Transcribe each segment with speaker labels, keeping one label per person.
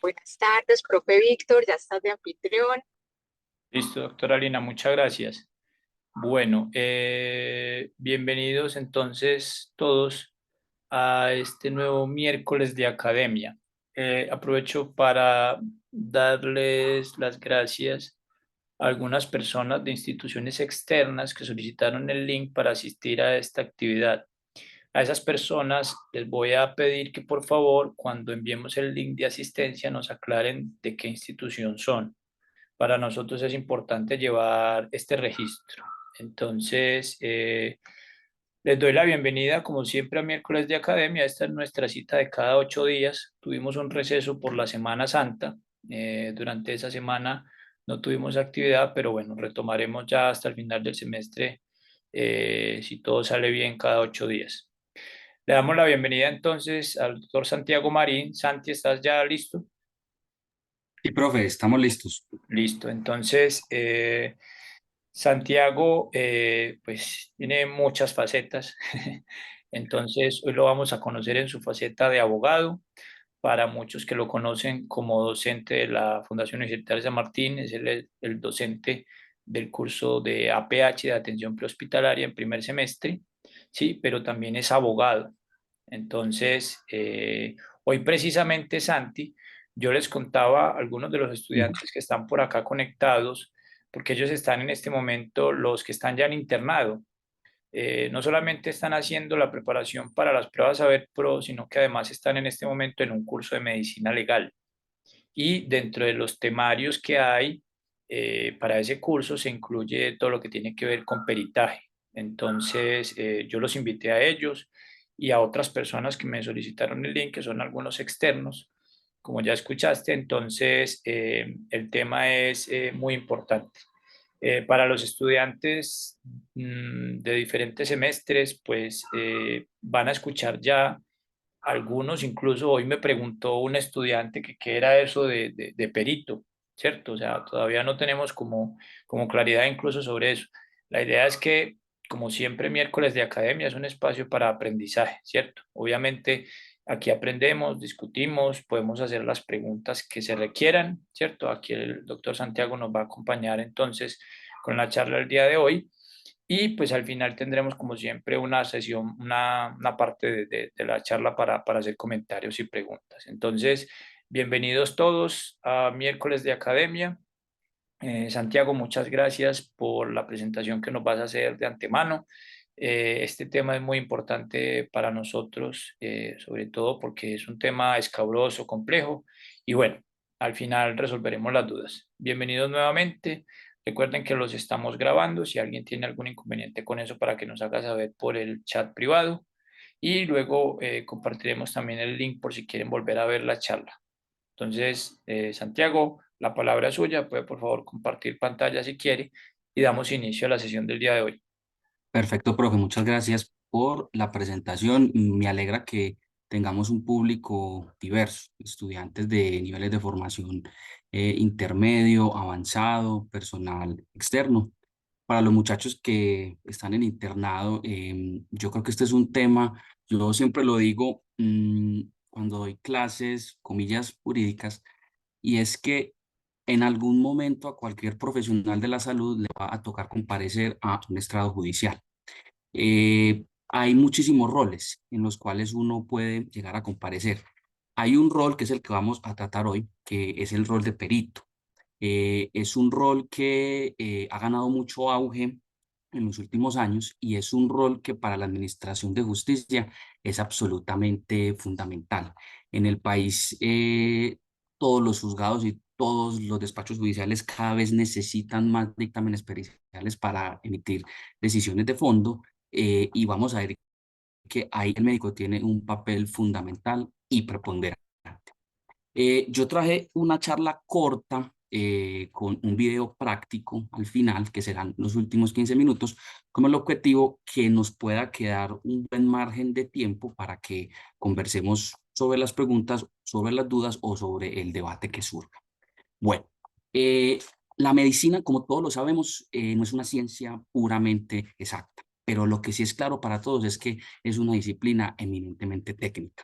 Speaker 1: Buenas tardes, profe Víctor, ya estás de anfitrión.
Speaker 2: Listo, doctora Lina, muchas gracias. Bueno, bienvenidos entonces todos a este nuevo miércoles de academia. Aprovecho para darles las gracias a algunas personas de instituciones externas que solicitaron el link para asistir a esta actividad. A esas personas les voy a pedir que por favor, cuando enviemos el link de asistencia, nos aclaren de qué institución son. Para nosotros es importante llevar este registro. Entonces, les doy la bienvenida, como siempre, a miércoles de academia. Esta es nuestra cita de cada 8 días. Tuvimos un receso por la Semana Santa. Durante esa semana no tuvimos actividad, pero bueno, retomaremos ya hasta el final del semestre, si todo sale bien, cada 8 días. Le damos la bienvenida entonces al doctor Santiago Marín. Santi, ¿estás ya listo?
Speaker 3: Sí, profe, estamos listos.
Speaker 2: Listo. Entonces, Santiago, pues tiene muchas facetas. Entonces, hoy lo vamos a conocer en su faceta de abogado. Para muchos que lo conocen como docente de la Fundación Universitaria San Martín, es el docente del curso de APH, de atención prehospitalaria en primer semestre, sí, pero también es abogado. Entonces, hoy precisamente, Santi, yo les contaba a algunos de los
Speaker 3: Ujú.
Speaker 2: estudiantes que están por acá conectados, porque ellos están en este momento, los que están ya en internado, no solamente están haciendo la preparación para las pruebas Saber Pro, sino que además están en este momento en un curso de medicina legal. Y dentro de los temarios que hay para ese curso se incluye todo lo que tiene que ver con peritaje. Entonces, yo los invité a ellos y a otras personas que me solicitaron el link, que son algunos externos, como ya escuchaste. Entonces, el tema es muy importante. Para los estudiantes de diferentes semestres, pues van a escuchar ya algunos. Incluso hoy me preguntó un estudiante que qué era eso de perito, ¿cierto? O sea, todavía no tenemos como claridad incluso sobre eso. La idea es que, como siempre, miércoles de academia es un espacio para aprendizaje, ¿cierto? Obviamente aquí aprendemos, discutimos, podemos hacer las preguntas que se requieran, ¿cierto? Aquí el doctor Santiago nos va a acompañar entonces con la charla del día de hoy. Y pues al final tendremos como siempre una sesión, una parte de la charla para hacer comentarios y preguntas. Entonces, bienvenidos todos a miércoles de academia. Santiago, muchas gracias por la presentación que nos vas a hacer de antemano. Este tema es muy importante para nosotros, sobre todo porque es un tema escabroso, complejo, y bueno, al final resolveremos las dudas. Bienvenidos nuevamente. Recuerden que los estamos grabando. Si alguien tiene algún inconveniente con eso, para que nos haga saber por el chat privado. Y luego compartiremos también el link por si quieren volver a ver la charla. Entonces, Santiago, la palabra es suya. Puede por favor compartir pantalla si quiere y damos inicio a la sesión del día de hoy.
Speaker 3: Perfecto, profe, muchas gracias por la presentación. Me alegra que tengamos un público diverso, estudiantes de niveles de formación intermedio, avanzado, personal externo. Para los muchachos que están en internado, yo creo que este es un tema, yo siempre lo digo cuando doy clases, comillas jurídicas, y es que en algún momento a cualquier profesional de la salud le va a tocar comparecer a un estrado judicial. Hay muchísimos roles en los cuales uno puede llegar a comparecer. Hay un rol que es el que vamos a tratar hoy, que es el rol de perito. Es un rol que ha ganado mucho auge en los últimos años y es un rol que para la administración de justicia es absolutamente fundamental. En el país, todos los juzgados y todos los despachos judiciales cada vez necesitan más dictámenes periciales para emitir decisiones de fondo, y vamos a ver que ahí el médico tiene un papel fundamental y preponderante. Yo traje una charla corta con un video práctico al final, que serán los últimos 15 minutos, con el objetivo que nos pueda quedar un buen margen de tiempo para que conversemos sobre las preguntas, sobre las dudas o sobre el debate que surja. Bueno, eh, la medicina, como todos lo sabemos, no es una ciencia puramente exacta, pero lo que sí es claro para todos es que es una disciplina eminentemente técnica.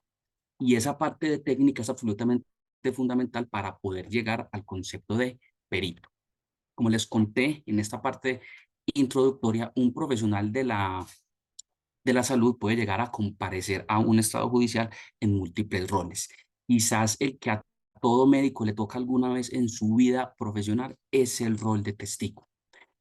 Speaker 3: Y esa parte de técnica es absolutamente parte fundamental para poder llegar al concepto de perito. Como les conté en esta parte introductoria, un profesional de la salud puede llegar a comparecer a un estado judicial en múltiples roles. Quizás el que a todo médico le toca alguna vez en su vida profesional es el rol de testigo.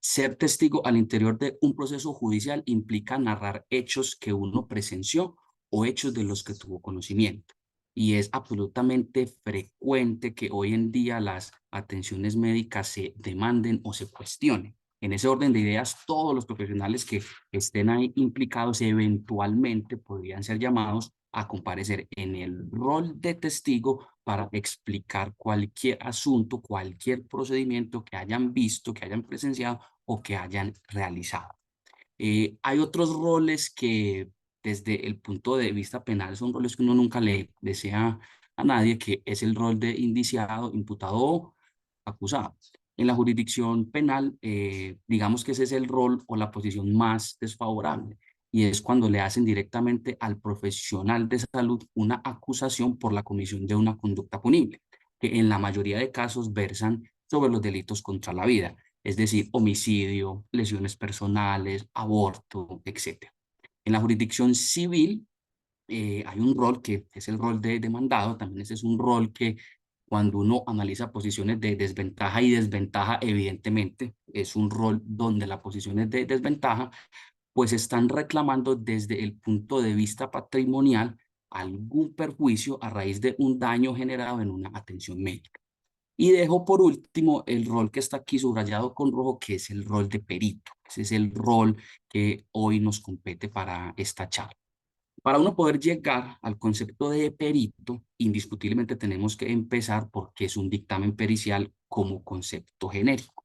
Speaker 3: Ser testigo al interior de un proceso judicial implica narrar hechos que uno presenció o hechos de los que tuvo conocimiento. Y es absolutamente frecuente que hoy en día las atenciones médicas se demanden o se cuestionen. En ese orden de ideas, todos los profesionales que estén ahí implicados eventualmente podrían ser llamados a comparecer en el rol de testigo para explicar cualquier asunto, cualquier procedimiento que hayan visto, que hayan presenciado o que hayan realizado. Hay otros roles que desde el punto de vista penal son roles que uno nunca le desea a nadie, que es el rol de indiciado, imputado o acusado. En la jurisdicción penal, digamos que ese es el rol o la posición más desfavorable, y es cuando le hacen directamente al profesional de salud una acusación por la comisión de una conducta punible, que en la mayoría de casos versan sobre los delitos contra la vida, es decir, homicidio, lesiones personales, aborto, etc. En la jurisdicción civil hay un rol que es el rol de demandado. También ese es un rol que cuando uno analiza posiciones de desventaja y desventaja, evidentemente es un rol donde las posiciones de desventaja pues están reclamando desde el punto de vista patrimonial algún perjuicio a raíz de un daño generado en una atención médica. Y dejo por último el rol que está aquí subrayado con rojo, que es el rol de perito. Ese es el rol que hoy nos compete para esta charla. Para uno poder llegar al concepto de perito, indiscutiblemente tenemos que empezar porque es un dictamen pericial como concepto genérico.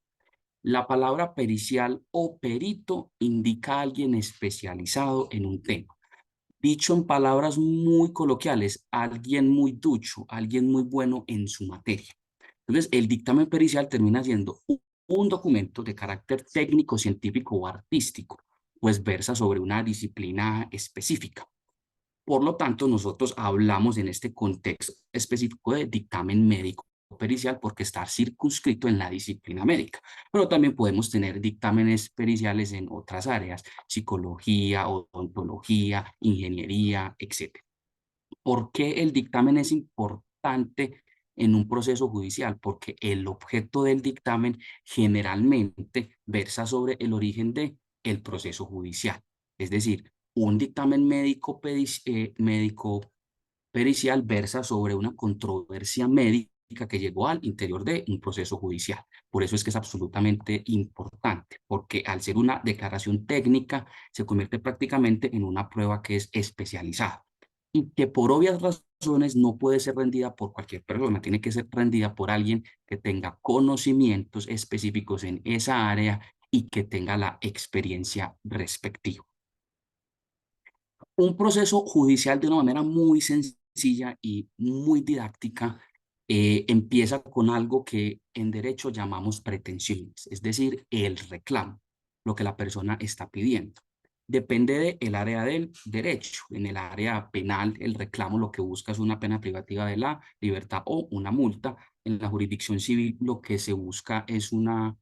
Speaker 3: La palabra pericial o perito indica a alguien especializado en un tema. Dicho en palabras muy coloquiales, alguien muy ducho, alguien muy bueno en su materia. Entonces, el dictamen pericial termina siendo un documento de carácter técnico, científico o artístico, pues versa sobre una disciplina específica. Por lo tanto, nosotros hablamos en este contexto específico de dictamen médico pericial porque está circunscrito en la disciplina médica, pero también podemos tener dictámenes periciales en otras áreas, psicología, odontología, ingeniería, etc. ¿Por qué el dictamen es importante en un proceso judicial? Porque el objeto del dictamen generalmente versa sobre el origen del proceso judicial. Es decir, un dictamen médico pericial versa sobre una controversia médica que llegó al interior de un proceso judicial. Por eso es que es absolutamente importante, porque al ser una declaración técnica se convierte prácticamente en una prueba que es especializada y que por obvias razones no puede ser rendida por cualquier persona, tiene que ser rendida por alguien que tenga conocimientos específicos en esa área y que tenga la experiencia respectiva. Un proceso judicial de una manera muy sencilla y muy didáctica empieza con algo que en derecho llamamos pretensiones, es decir, el reclamo, lo que la persona está pidiendo. Depende del área del derecho. En el área penal, el reclamo lo que busca es una pena privativa de la libertad o una multa. En la jurisdicción civil, lo que se busca es una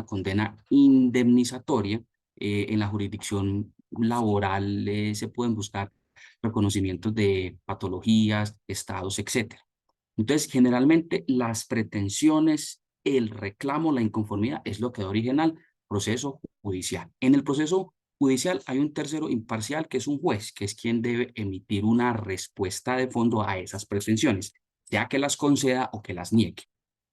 Speaker 3: condena indemnizatoria. En la jurisdicción laboral se pueden buscar reconocimientos de patologías, estados, etcétera. Entonces, generalmente las pretensiones, el reclamo, la inconformidad es lo que da origen al proceso judicial. En el proceso judicial hay un tercero imparcial que es un juez, que es quien debe emitir una respuesta de fondo a esas pretensiones, ya que las conceda o que las niegue.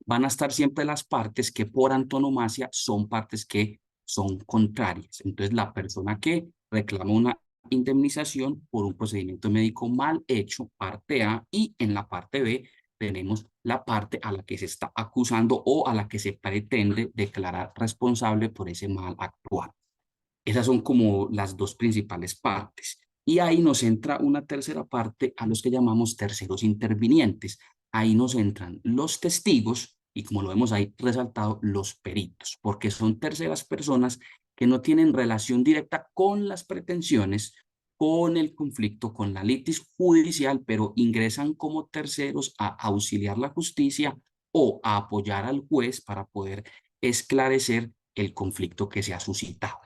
Speaker 3: Van a estar siempre las partes que por antonomasia son partes que son contrarias. Entonces, la persona que reclama una indemnización por un procedimiento médico mal hecho, parte A, y en la parte B tenemos la parte a la que se está acusando o a la que se pretende declarar responsable por ese mal actuar. Esas son como las dos principales partes. Y ahí nos entra una tercera parte a los que llamamos terceros intervinientes. Ahí nos entran los testigos y, como lo vemos ahí resaltado, los peritos, porque son terceras personas que no tienen relación directa con las pretensiones, con el conflicto, con la litis judicial, pero ingresan como terceros a auxiliar la justicia o a apoyar al juez para poder esclarecer el conflicto que se ha suscitado.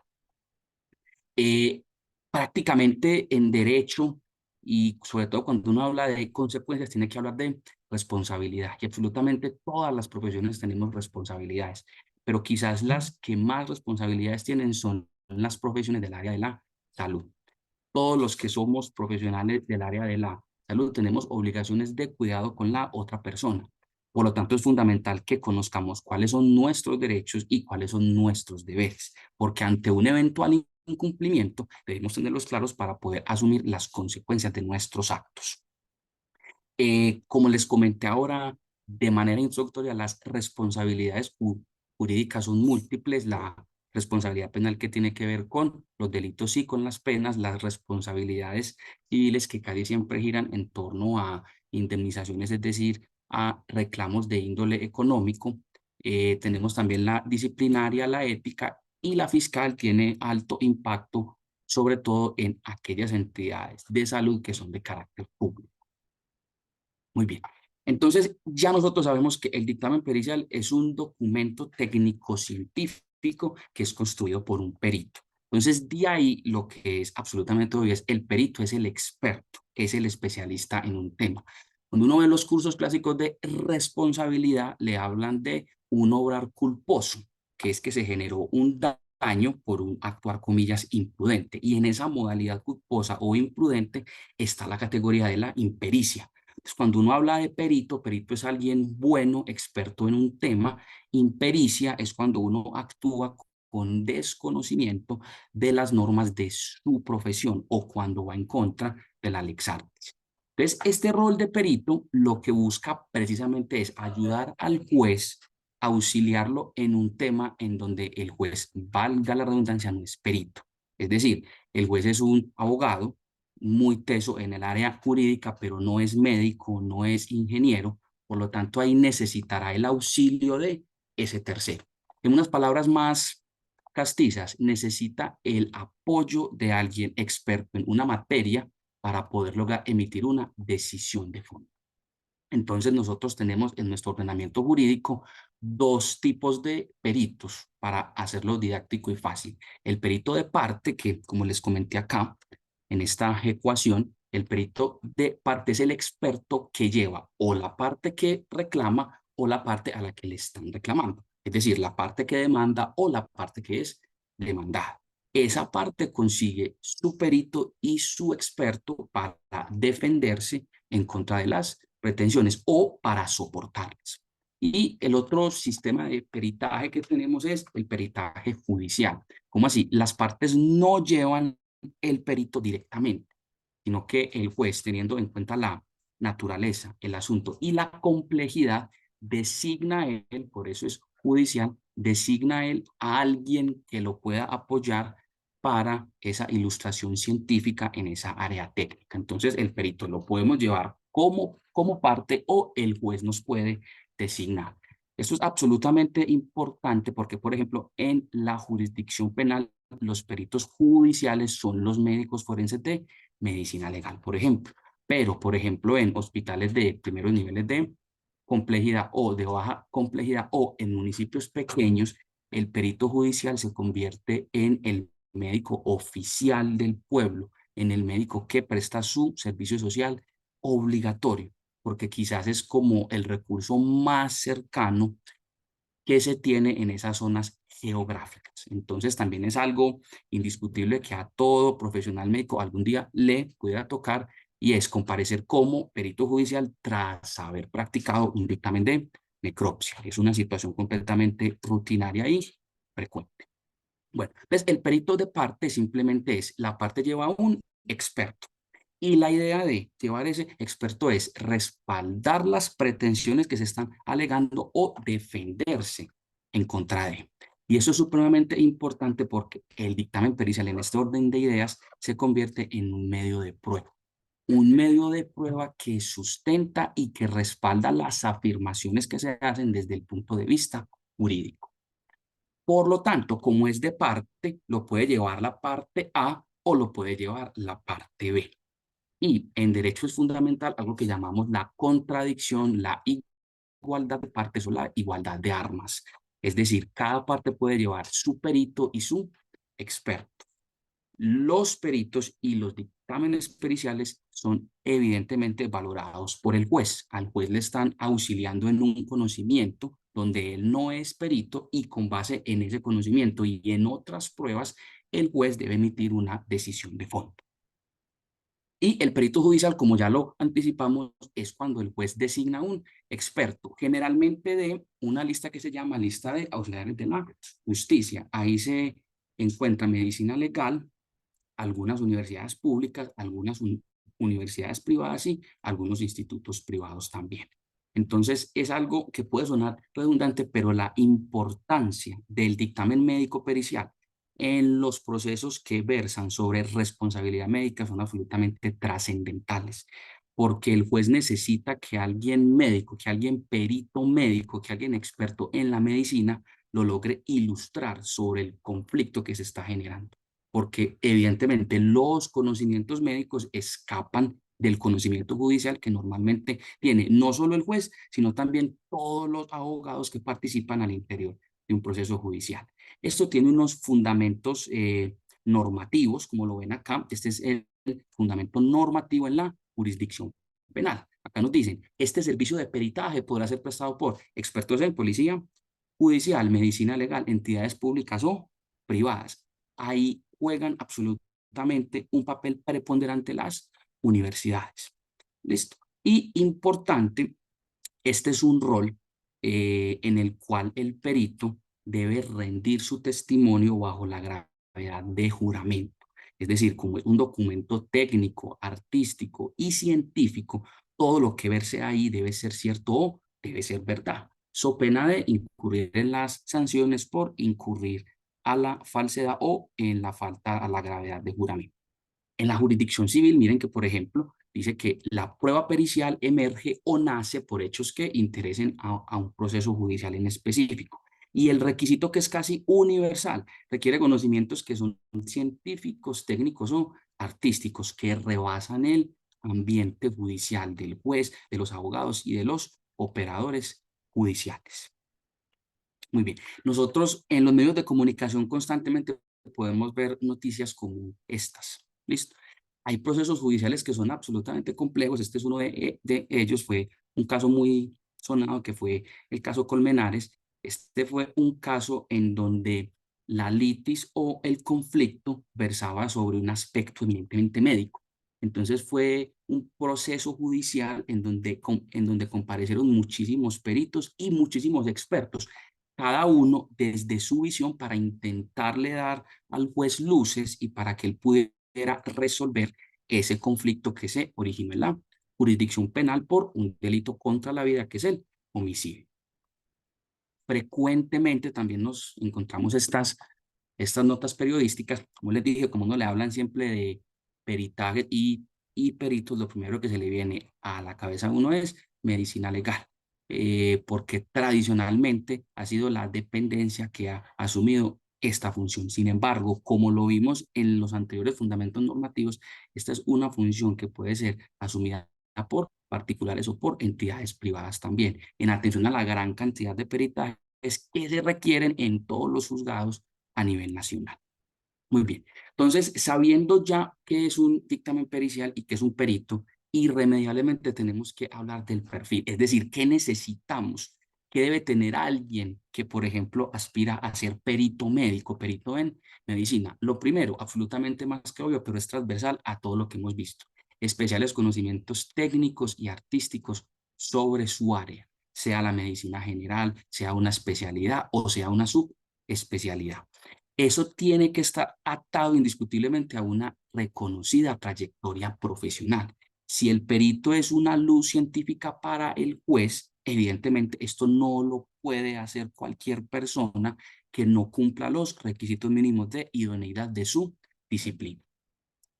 Speaker 3: Prácticamente en derecho, y sobre todo cuando uno habla de consecuencias, tiene que hablar de responsabilidad, y absolutamente todas las profesiones tenemos responsabilidades, pero quizás las que más responsabilidades tienen son las profesiones del área de la salud. Todos los que somos profesionales del área de la salud tenemos obligaciones de cuidado con la otra persona. Por lo tanto, es fundamental que conozcamos cuáles son nuestros derechos y cuáles son nuestros deberes, porque ante un eventual incumplimiento debemos tenerlos claros para poder asumir las consecuencias de nuestros actos. Como les comenté ahora de manera introductoria, las responsabilidades jurídicas son múltiples. La responsabilidad penal, que tiene que ver con los delitos y con las penas, las responsabilidades civiles, que casi siempre giran en torno a indemnizaciones, es decir, a reclamos de índole económico. Tenemos también la disciplinaria, la ética, y la fiscal tiene alto impacto, sobre todo en aquellas entidades de salud que son de carácter público. Muy bien. Entonces, ya nosotros sabemos que el dictamen pericial es un documento técnico-científico que es construido por un perito. Entonces, de ahí lo que es absolutamente obvio es el perito es el experto, es el especialista en un tema. Cuando uno ve los cursos clásicos de responsabilidad, le hablan de un obrar culposo, que es que se generó un daño por un actuar, comillas, imprudente. Y en esa modalidad culposa o imprudente está la categoría de la impericia. Entonces, cuando uno habla de perito, perito es alguien bueno, experto en un tema. Impericia es cuando uno actúa con desconocimiento de las normas de su profesión o cuando va en contra de la lex artis. Entonces, este rol de perito lo que busca precisamente es ayudar al juez, auxiliarlo en un tema en donde el juez, valga la redundancia, no es perito. Es decir, el juez es un abogado muy teso en el área jurídica, pero no es médico, no es ingeniero, por lo tanto ahí necesitará el auxilio de ese tercero. En unas palabras más castizas, necesita el apoyo de alguien experto en una materia para poder lograr emitir una decisión de fondo. Entonces nosotros tenemos en nuestro ordenamiento jurídico dos tipos de peritos para hacerlo didáctico y fácil. El perito de parte, que como les comenté acá, en esta ecuación, el perito de parte es el experto que lleva o la parte que reclama o la parte a la que le están reclamando. Es decir, la parte que demanda o la parte que es demandada. Esa parte consigue su perito y su experto para defenderse en contra de las pretensiones o para soportarlas. Y el otro sistema de peritaje que tenemos es el peritaje judicial. ¿Cómo así? Las partes no llevan el perito directamente, sino que el juez, teniendo en cuenta la naturaleza, el asunto y la complejidad, designa a él, por eso es judicial, designa a él a alguien que lo pueda apoyar para esa ilustración científica en esa área técnica. Entonces, el perito lo podemos llevar como parte o el juez nos puede designar. Esto es absolutamente importante porque, por ejemplo, en la jurisdicción penal, los peritos judiciales son los médicos forenses de medicina legal, por ejemplo. Pero, por ejemplo, en hospitales de primeros niveles de complejidad o de baja complejidad o en municipios pequeños, el perito judicial se convierte en el médico oficial del pueblo, en el médico que presta su servicio social obligatorio, porque quizás es como el recurso más cercano que se tiene en esas zonas geográficas. Entonces también es algo indiscutible que a todo profesional médico algún día le pueda tocar y es comparecer como perito judicial tras haber practicado un dictamen de necropsia. Es una situación completamente rutinaria y frecuente. Bueno, pues el perito de parte simplemente es, la parte lleva a un experto. Y la idea de llevar ese experto es respaldar las pretensiones que se están alegando o defenderse en contra de. Y eso es supremamente importante porque el dictamen pericial en este orden de ideas se convierte en un medio de prueba. Un medio de prueba que sustenta y que respalda las afirmaciones que se hacen desde el punto de vista jurídico. Por lo tanto, como es de parte, lo puede llevar la parte A o lo puede llevar la parte B. Y en derecho es fundamental algo que llamamos la contradicción, la igualdad de partes o la igualdad de armas. Es decir, cada parte puede llevar su perito y su experto. Los peritos y los dictámenes periciales son evidentemente valorados por el juez. Al juez le están auxiliando en un conocimiento donde él no es perito y con base en ese conocimiento y en otras pruebas, el juez debe emitir una decisión de fondo. Y el perito judicial, como ya lo anticipamos, es cuando el juez designa un experto, generalmente de una lista que se llama lista de auxiliares de la justicia. Ahí se encuentra medicina legal, algunas universidades públicas, algunas universidades privadas y algunos institutos privados también. Entonces, es algo que puede sonar redundante, pero la importancia del dictamen médico pericial en los procesos que versan sobre responsabilidad médica son absolutamente trascendentales, porque el juez necesita que alguien médico, que alguien perito médico, que alguien experto en la medicina lo logre ilustrar sobre el conflicto que se está generando, porque evidentemente los conocimientos médicos escapan del conocimiento judicial que normalmente tiene no solo el juez, sino también todos los abogados que participan al interior de un proceso judicial. Esto tiene unos fundamentos normativos, como lo ven acá. Este es el fundamento normativo en la jurisdicción penal. Acá nos dicen, este servicio de peritaje podrá ser prestado por expertos en policía judicial, medicina legal, entidades públicas o privadas. Ahí juegan absolutamente un papel preponderante las universidades. ¿Listo? Y importante, este es un rol en el cual el perito debe rendir su testimonio bajo la gravedad de juramento. Es decir, como es un documento técnico, artístico y científico, todo lo que verse ahí debe ser cierto o debe ser verdad. So pena de incurrir en las sanciones por incurrir a la falsedad o en la falta a la gravedad de juramento. En la jurisdicción civil, miren que, por ejemplo, dice que la prueba pericial emerge o nace por hechos que interesen a un proceso judicial en específico. Y el requisito que es casi universal requiere conocimientos que son científicos, técnicos o artísticos que rebasan el ambiente judicial del juez, de los abogados y de los operadores judiciales. Muy bien. Nosotros en los medios de comunicación constantemente podemos ver noticias como estas. ¿Listo? Hay procesos judiciales que son absolutamente complejos. Este es uno de ellos. Fue un caso muy sonado que fue el caso Colmenares. Este fue un caso en donde la litis o el conflicto versaba sobre un aspecto eminentemente médico. Entonces fue un proceso judicial en donde comparecieron muchísimos peritos y muchísimos expertos, cada uno desde su visión para intentarle dar al juez luces y para que él pudiera resolver ese conflicto que se originó en la jurisdicción penal por un delito contra la vida, que es el homicidio. Frecuentemente también nos encontramos estas notas periodísticas, como les dije, como no le hablan siempre de peritaje y peritos, lo primero que se le viene a la cabeza a uno es medicina legal, porque tradicionalmente ha sido la dependencia que ha asumido esta función. Sin embargo, como lo vimos en los anteriores fundamentos normativos, esta es una función que puede ser asumida por particulares o por entidades privadas también, en atención a la gran cantidad de peritajes que se requieren en todos los juzgados a nivel nacional. Muy bien. Entonces, sabiendo ya qué es un dictamen pericial y qué es un perito, irremediablemente tenemos que hablar del perfil, es decir, qué necesitamos, qué debe tener alguien que, por ejemplo, aspira a ser perito médico, perito en medicina. Lo primero, absolutamente más que obvio, pero es transversal a todo lo que hemos visto. Especiales conocimientos técnicos y artísticos sobre su área, sea la medicina general, sea una especialidad o sea una subespecialidad. Eso tiene que estar atado indiscutiblemente a una reconocida trayectoria profesional. Si el perito es una luz científica para el juez, evidentemente esto no lo puede hacer cualquier persona que no cumpla los requisitos mínimos de idoneidad de su disciplina.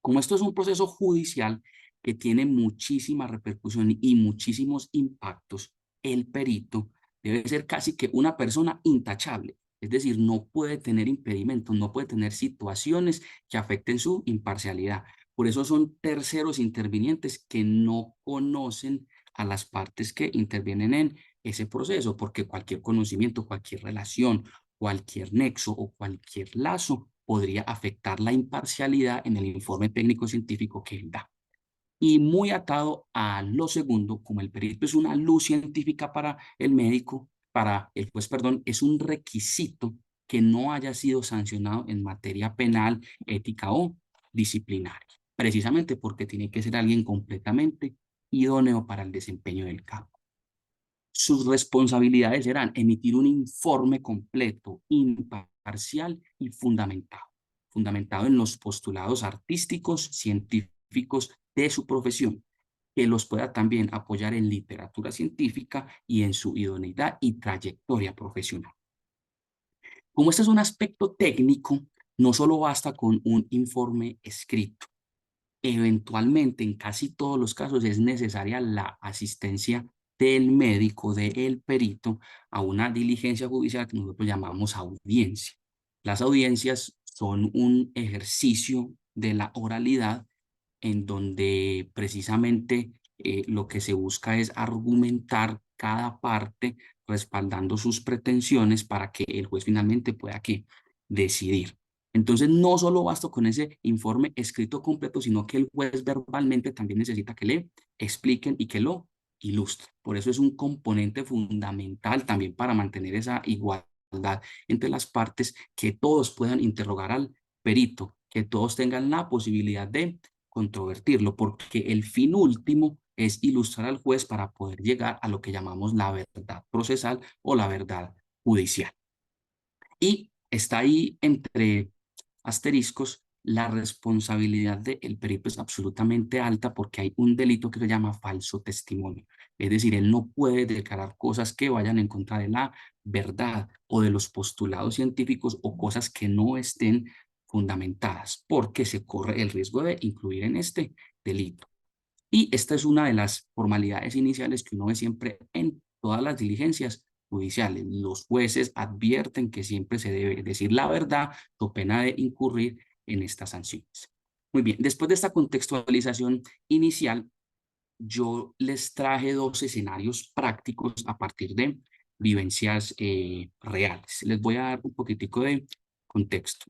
Speaker 3: Como esto es un proceso judicial que tiene muchísima repercusión y muchísimos impactos, el perito debe ser casi que una persona intachable. Es decir, no puede tener impedimentos, no puede tener situaciones que afecten su imparcialidad. Por eso son terceros intervinientes que no conocen a las partes que intervienen en ese proceso, porque cualquier conocimiento, cualquier relación, cualquier nexo o cualquier lazo podría afectar la imparcialidad en el informe técnico científico que él da. Y muy atado a lo segundo, como el perito es una luz científica para el médico, para el juez, perdón, es un requisito que no haya sido sancionado en materia penal, ética o disciplinaria, precisamente porque tiene que ser alguien completamente idóneo para el desempeño del cargo. Sus responsabilidades serán emitir un informe completo, imparcial y fundamentado en los postulados artísticos, científicos de su profesión, que los pueda también apoyar en literatura científica y en su idoneidad y trayectoria profesional. Como este es un aspecto técnico, no solo basta con un informe escrito. Eventualmente, en casi todos los casos, es necesaria la asistencia del médico, del perito, a una diligencia judicial que nosotros llamamos audiencia. Las audiencias son un ejercicio de la oralidad en donde precisamente lo que se busca es argumentar cada parte respaldando sus pretensiones para que el juez finalmente pueda ¿qué? Decidir. Entonces, no solo basta con ese informe escrito completo, sino que el juez verbalmente también necesita que le expliquen y que lo ilustren. Por eso es un componente fundamental también para mantener esa igualdad entre las partes, que todos puedan interrogar al perito, que todos tengan la posibilidad de controvertirlo, porque el fin último es ilustrar al juez para poder llegar a lo que llamamos la verdad procesal o la verdad judicial. Y está ahí entre asteriscos, la responsabilidad del perito es absolutamente alta porque hay un delito que se llama falso testimonio. Es decir, él no puede declarar cosas que vayan en contra de la verdad o de los postulados científicos o cosas que no estén fundamentadas, porque se corre el riesgo de incluir en este delito. Y esta es una de las formalidades iniciales que uno ve siempre en todas las diligencias judiciales. Los jueces advierten que siempre se debe decir la verdad, so pena de incurrir en estas sanciones. Muy bien, después de esta contextualización inicial, yo les traje dos escenarios prácticos a partir de vivencias reales. Les voy a dar un poquitico de contexto.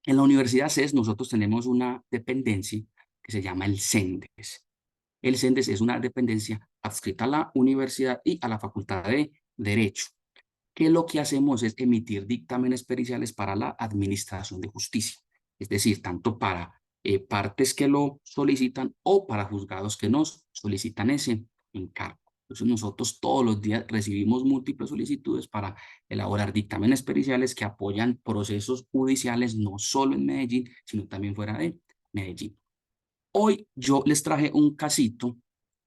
Speaker 3: En la Universidad CES nosotros tenemos una dependencia que se llama el CENDES. El CENDES es una dependencia adscrita a la universidad y a la Facultad de Derecho, que lo que hacemos es emitir dictámenes periciales para la administración de justicia, es decir, tanto para partes que lo solicitan o para juzgados que nos solicitan ese encargo. Entonces nosotros todos los días recibimos múltiples solicitudes para elaborar dictámenes periciales que apoyan procesos judiciales no solo en Medellín, sino también fuera de Medellín. Hoy yo les traje un casito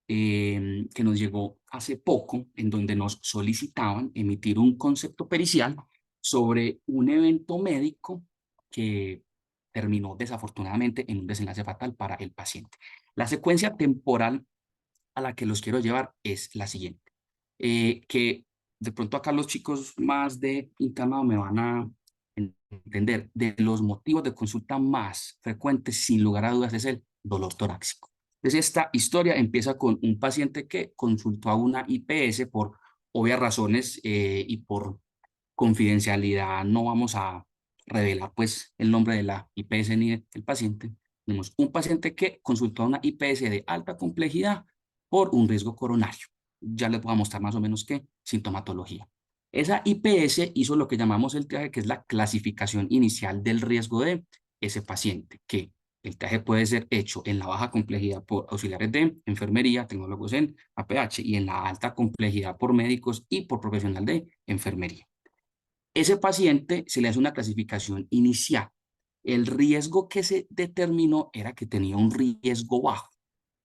Speaker 3: que nos llegó hace poco, en donde nos solicitaban emitir un concepto pericial sobre un evento médico que terminó desafortunadamente en un desenlace fatal para el paciente. La secuencia temporal a la que los quiero llevar es la siguiente, que de pronto acá los chicos más de internado me van a entender. De los motivos de consulta más frecuentes, sin lugar a dudas, es el dolor torácico. Entonces, esta historia empieza con un paciente que consultó a una IPS por obvias razones y por confidencialidad. No vamos a revelar pues el nombre de la IPS ni del paciente. Tenemos un paciente que consultó a una IPS de alta complejidad por un riesgo coronario. Ya les voy a mostrar más o menos qué sintomatología. Esa IPS hizo lo que llamamos el triaje, que es la clasificación inicial del riesgo de ese paciente, que el triaje puede ser hecho en la baja complejidad por auxiliares de enfermería, tecnólogos en APH, y en la alta complejidad por médicos y por profesional de enfermería. Ese paciente se le hace una clasificación inicial. El riesgo que se determinó era que tenía un riesgo bajo,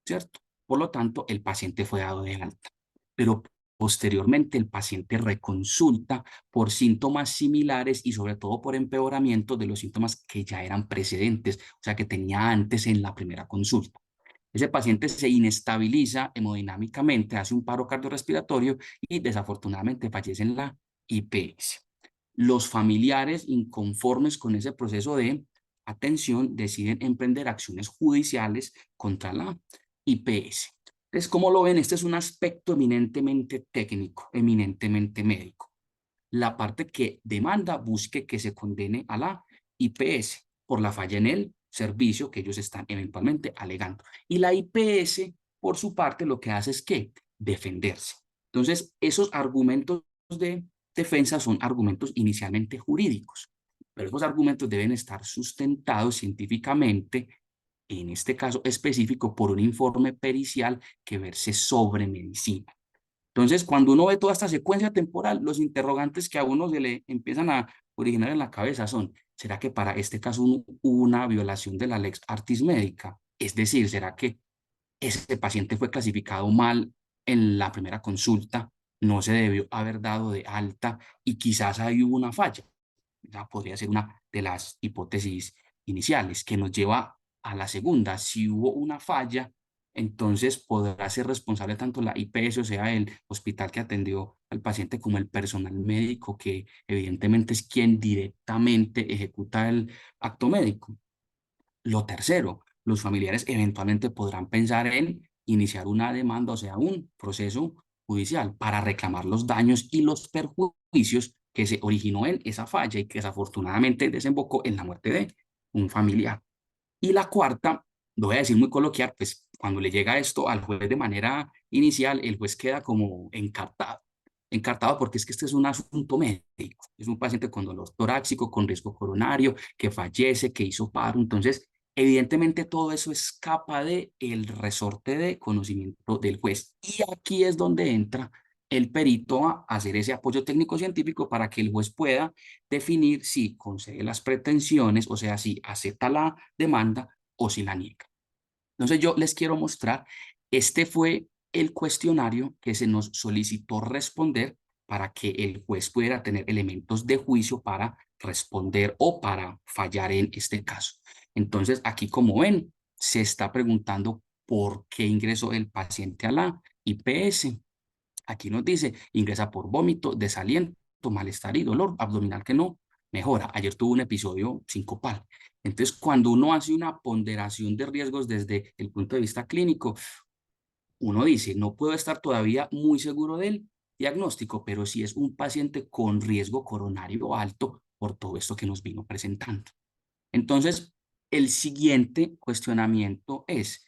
Speaker 3: ¿cierto? Por lo tanto, el paciente fue dado de alta. Pero posteriormente el paciente reconsulta por síntomas similares y sobre todo por empeoramiento de los síntomas que ya eran precedentes, o sea, que tenía antes en la primera consulta. Ese paciente se inestabiliza hemodinámicamente, hace un paro cardiorrespiratorio y desafortunadamente fallece en la IPS. Los familiares inconformes con ese proceso de atención deciden emprender acciones judiciales contra la IPS. Entonces, ¿cómo lo ven? Este es un aspecto eminentemente técnico, eminentemente médico. La parte que demanda busque que se condene a la IPS por la falla en el servicio que ellos están eventualmente alegando. Y la IPS, por su parte, lo que hace es que defenderse. Entonces, esos argumentos de defensa son argumentos inicialmente jurídicos, pero esos argumentos deben estar sustentados científicamente, en este caso específico, por un informe pericial que verse sobre medicina. Entonces, cuando uno ve toda esta secuencia temporal, los interrogantes que a uno se le empiezan a originar en la cabeza son, ¿será que para este caso hubo una violación de la lex artis médica? Es decir, ¿será que ese paciente fue clasificado mal en la primera consulta, no se debió haber dado de alta y quizás ahí hubo una falla? Esa podría ser una de las hipótesis iniciales que nos lleva a la segunda. Si hubo una falla, entonces podrá ser responsable tanto la IPS, o sea, el hospital que atendió al paciente, como el personal médico, que evidentemente es quien directamente ejecuta el acto médico. Lo tercero, los familiares eventualmente podrán pensar en iniciar una demanda, o sea, un proceso judicial para reclamar los daños y los perjuicios que se originó en esa falla y que desafortunadamente desembocó en la muerte de un familiar. Y la cuarta, lo voy a decir muy coloquial, pues cuando le llega esto al juez de manera inicial, el juez queda como encartado. Encartado porque es que este es un asunto médico, es un paciente con dolor torácico, con riesgo coronario, que fallece, que hizo paro. Entonces, evidentemente todo eso escapa de el resorte de conocimiento del juez. Y aquí es donde entra el perito a hacer ese apoyo técnico científico para que el juez pueda definir si concede las pretensiones, o sea, si acepta la demanda o si la niega. Entonces yo les quiero mostrar, este fue el cuestionario que se nos solicitó responder para que el juez pudiera tener elementos de juicio para responder o para fallar en este caso. Entonces aquí, como ven, se está preguntando por qué ingresó el paciente a la IPS. Aquí nos dice, ingresa por vómito, desaliento, malestar y dolor abdominal que no mejora. Ayer tuvo un episodio sincopal. Entonces, cuando uno hace una ponderación de riesgos desde el punto de vista clínico, uno dice, no puedo estar todavía muy seguro del diagnóstico, pero sí es un paciente con riesgo coronario alto por todo esto que nos vino presentando. Entonces, el siguiente cuestionamiento es,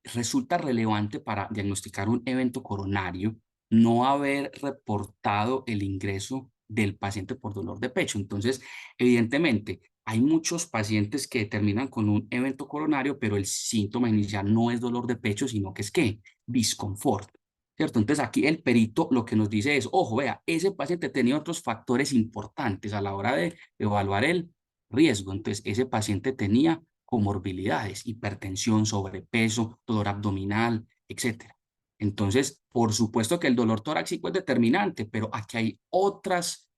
Speaker 3: resulta relevante para diagnosticar un evento coronario no haber reportado el ingreso del paciente por dolor de pecho. Entonces, evidentemente, hay muchos pacientes que terminan con un evento coronario, pero el síntoma inicial no es dolor de pecho, sino que es ¿qué? Disconfort. ¿Cierto? Entonces aquí el perito lo que nos dice es, ojo, vea, ese paciente tenía otros factores importantes a la hora de evaluar el riesgo. Entonces ese paciente tenía comorbilidades, hipertensión, sobrepeso, dolor abdominal, etcétera. Entonces, por supuesto que el dolor torácico es determinante, pero aquí hay otros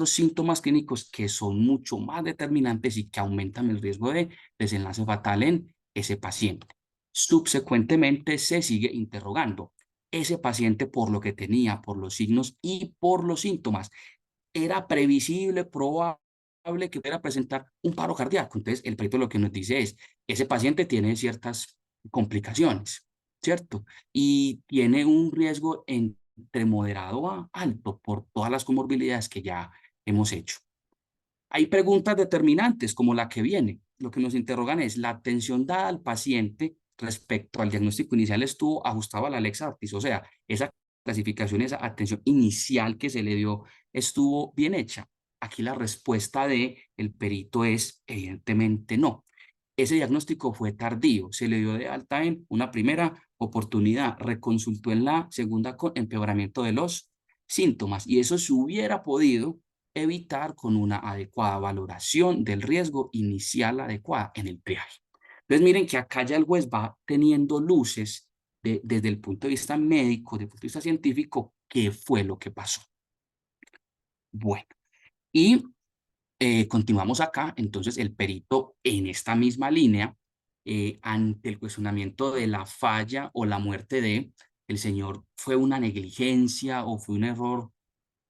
Speaker 3: síntomas clínicos que son mucho más determinantes y que aumentan el riesgo de desenlace fatal en ese paciente. Subsecuentemente se sigue interrogando. Ese paciente, por lo que tenía, por los signos y por los síntomas, era previsible, probable que pudiera presentar un paro cardíaco. Entonces, el perito lo que nos dice es, ese paciente tiene ciertas complicaciones, ¿cierto? Y tiene un riesgo entre moderado a alto por todas las comorbilidades que ya hemos hecho. Hay preguntas determinantes como la que viene. Lo que nos interrogan es, ¿la atención dada al paciente respecto al diagnóstico inicial estuvo ajustado a la Lex Artis? O sea, esa clasificación, esa atención inicial que se le dio, ¿estuvo bien hecha? Aquí la respuesta de el perito es evidentemente no. Ese diagnóstico fue tardío, se le dio de alta en una primera oportunidad, reconsultó en la segunda con empeoramiento de los síntomas y eso se hubiera podido evitar con una adecuada valoración del riesgo inicial adecuada en el triaje. Entonces miren que acá ya el juez va teniendo luces desde el punto de vista médico, desde el punto de vista científico, qué fue lo que pasó. Bueno, y continuamos acá. Entonces el perito en esta misma línea, ante el cuestionamiento de la falla o la muerte de el señor, ¿fue una negligencia o fue un error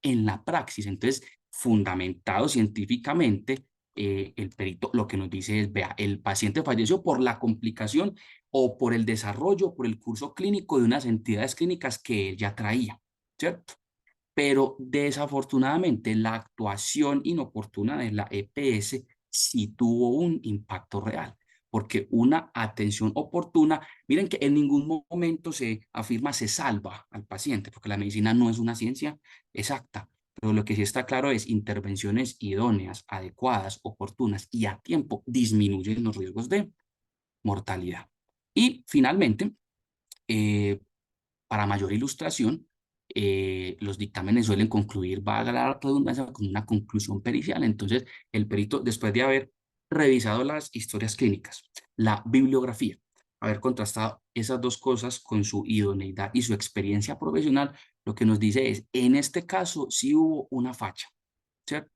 Speaker 3: en la praxis. Entonces, fundamentado científicamente, el perito lo que nos dice es, vea, el paciente falleció por la complicación o por el desarrollo, por el curso clínico de unas entidades clínicas que él ya traía, ¿cierto? Pero desafortunadamente la actuación inoportuna de la EPS sí tuvo un impacto real, porque una atención oportuna, miren que en ningún momento se afirma se salva al paciente, porque la medicina no es una ciencia exacta, pero lo que sí está claro es intervenciones idóneas, adecuadas, oportunas y a tiempo disminuyen los riesgos de mortalidad. Y finalmente, eh, para mayor ilustración, los dictámenes suelen concluir, valga la redundancia, con una conclusión pericial. Entonces, el perito, después de haber revisado las historias clínicas, la bibliografía, haber contrastado esas dos cosas con su idoneidad y su experiencia profesional, lo que nos dice es, en este caso sí hubo una falla, ¿cierto?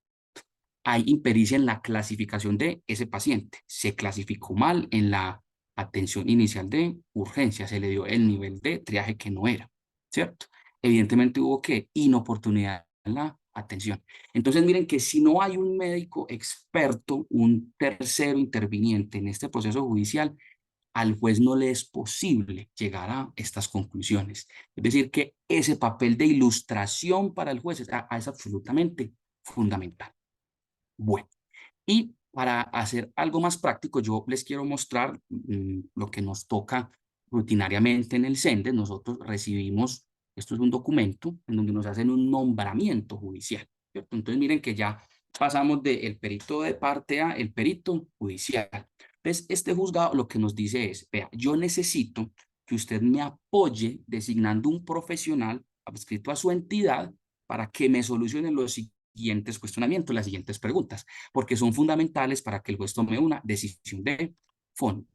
Speaker 3: Hay impericia en la clasificación de ese paciente. Se clasificó mal en la atención inicial de urgencia, se le dio el nivel de triaje que no era, ¿cierto? Evidentemente hubo que inoportunidad en la atención. Entonces miren que si no hay un médico experto, un tercero interviniente en este proceso judicial, al juez no le es posible llegar a estas conclusiones. Es decir, que ese papel de ilustración para el juez es absolutamente fundamental. Bueno, y para hacer algo más práctico, yo les quiero mostrar lo que nos toca rutinariamente en el CENDE. Nosotros recibimos, esto es un documento en donde nos hacen un nombramiento judicial, ¿cierto? Entonces miren que ya pasamos del perito de parte a el perito judicial. Entonces este juzgado lo que nos dice es, vea, yo necesito que usted me apoye designando un profesional adscrito a su entidad para que me solucione los siguientes cuestionamientos, las siguientes preguntas, porque son fundamentales para que el juez tome una decisión de fondo.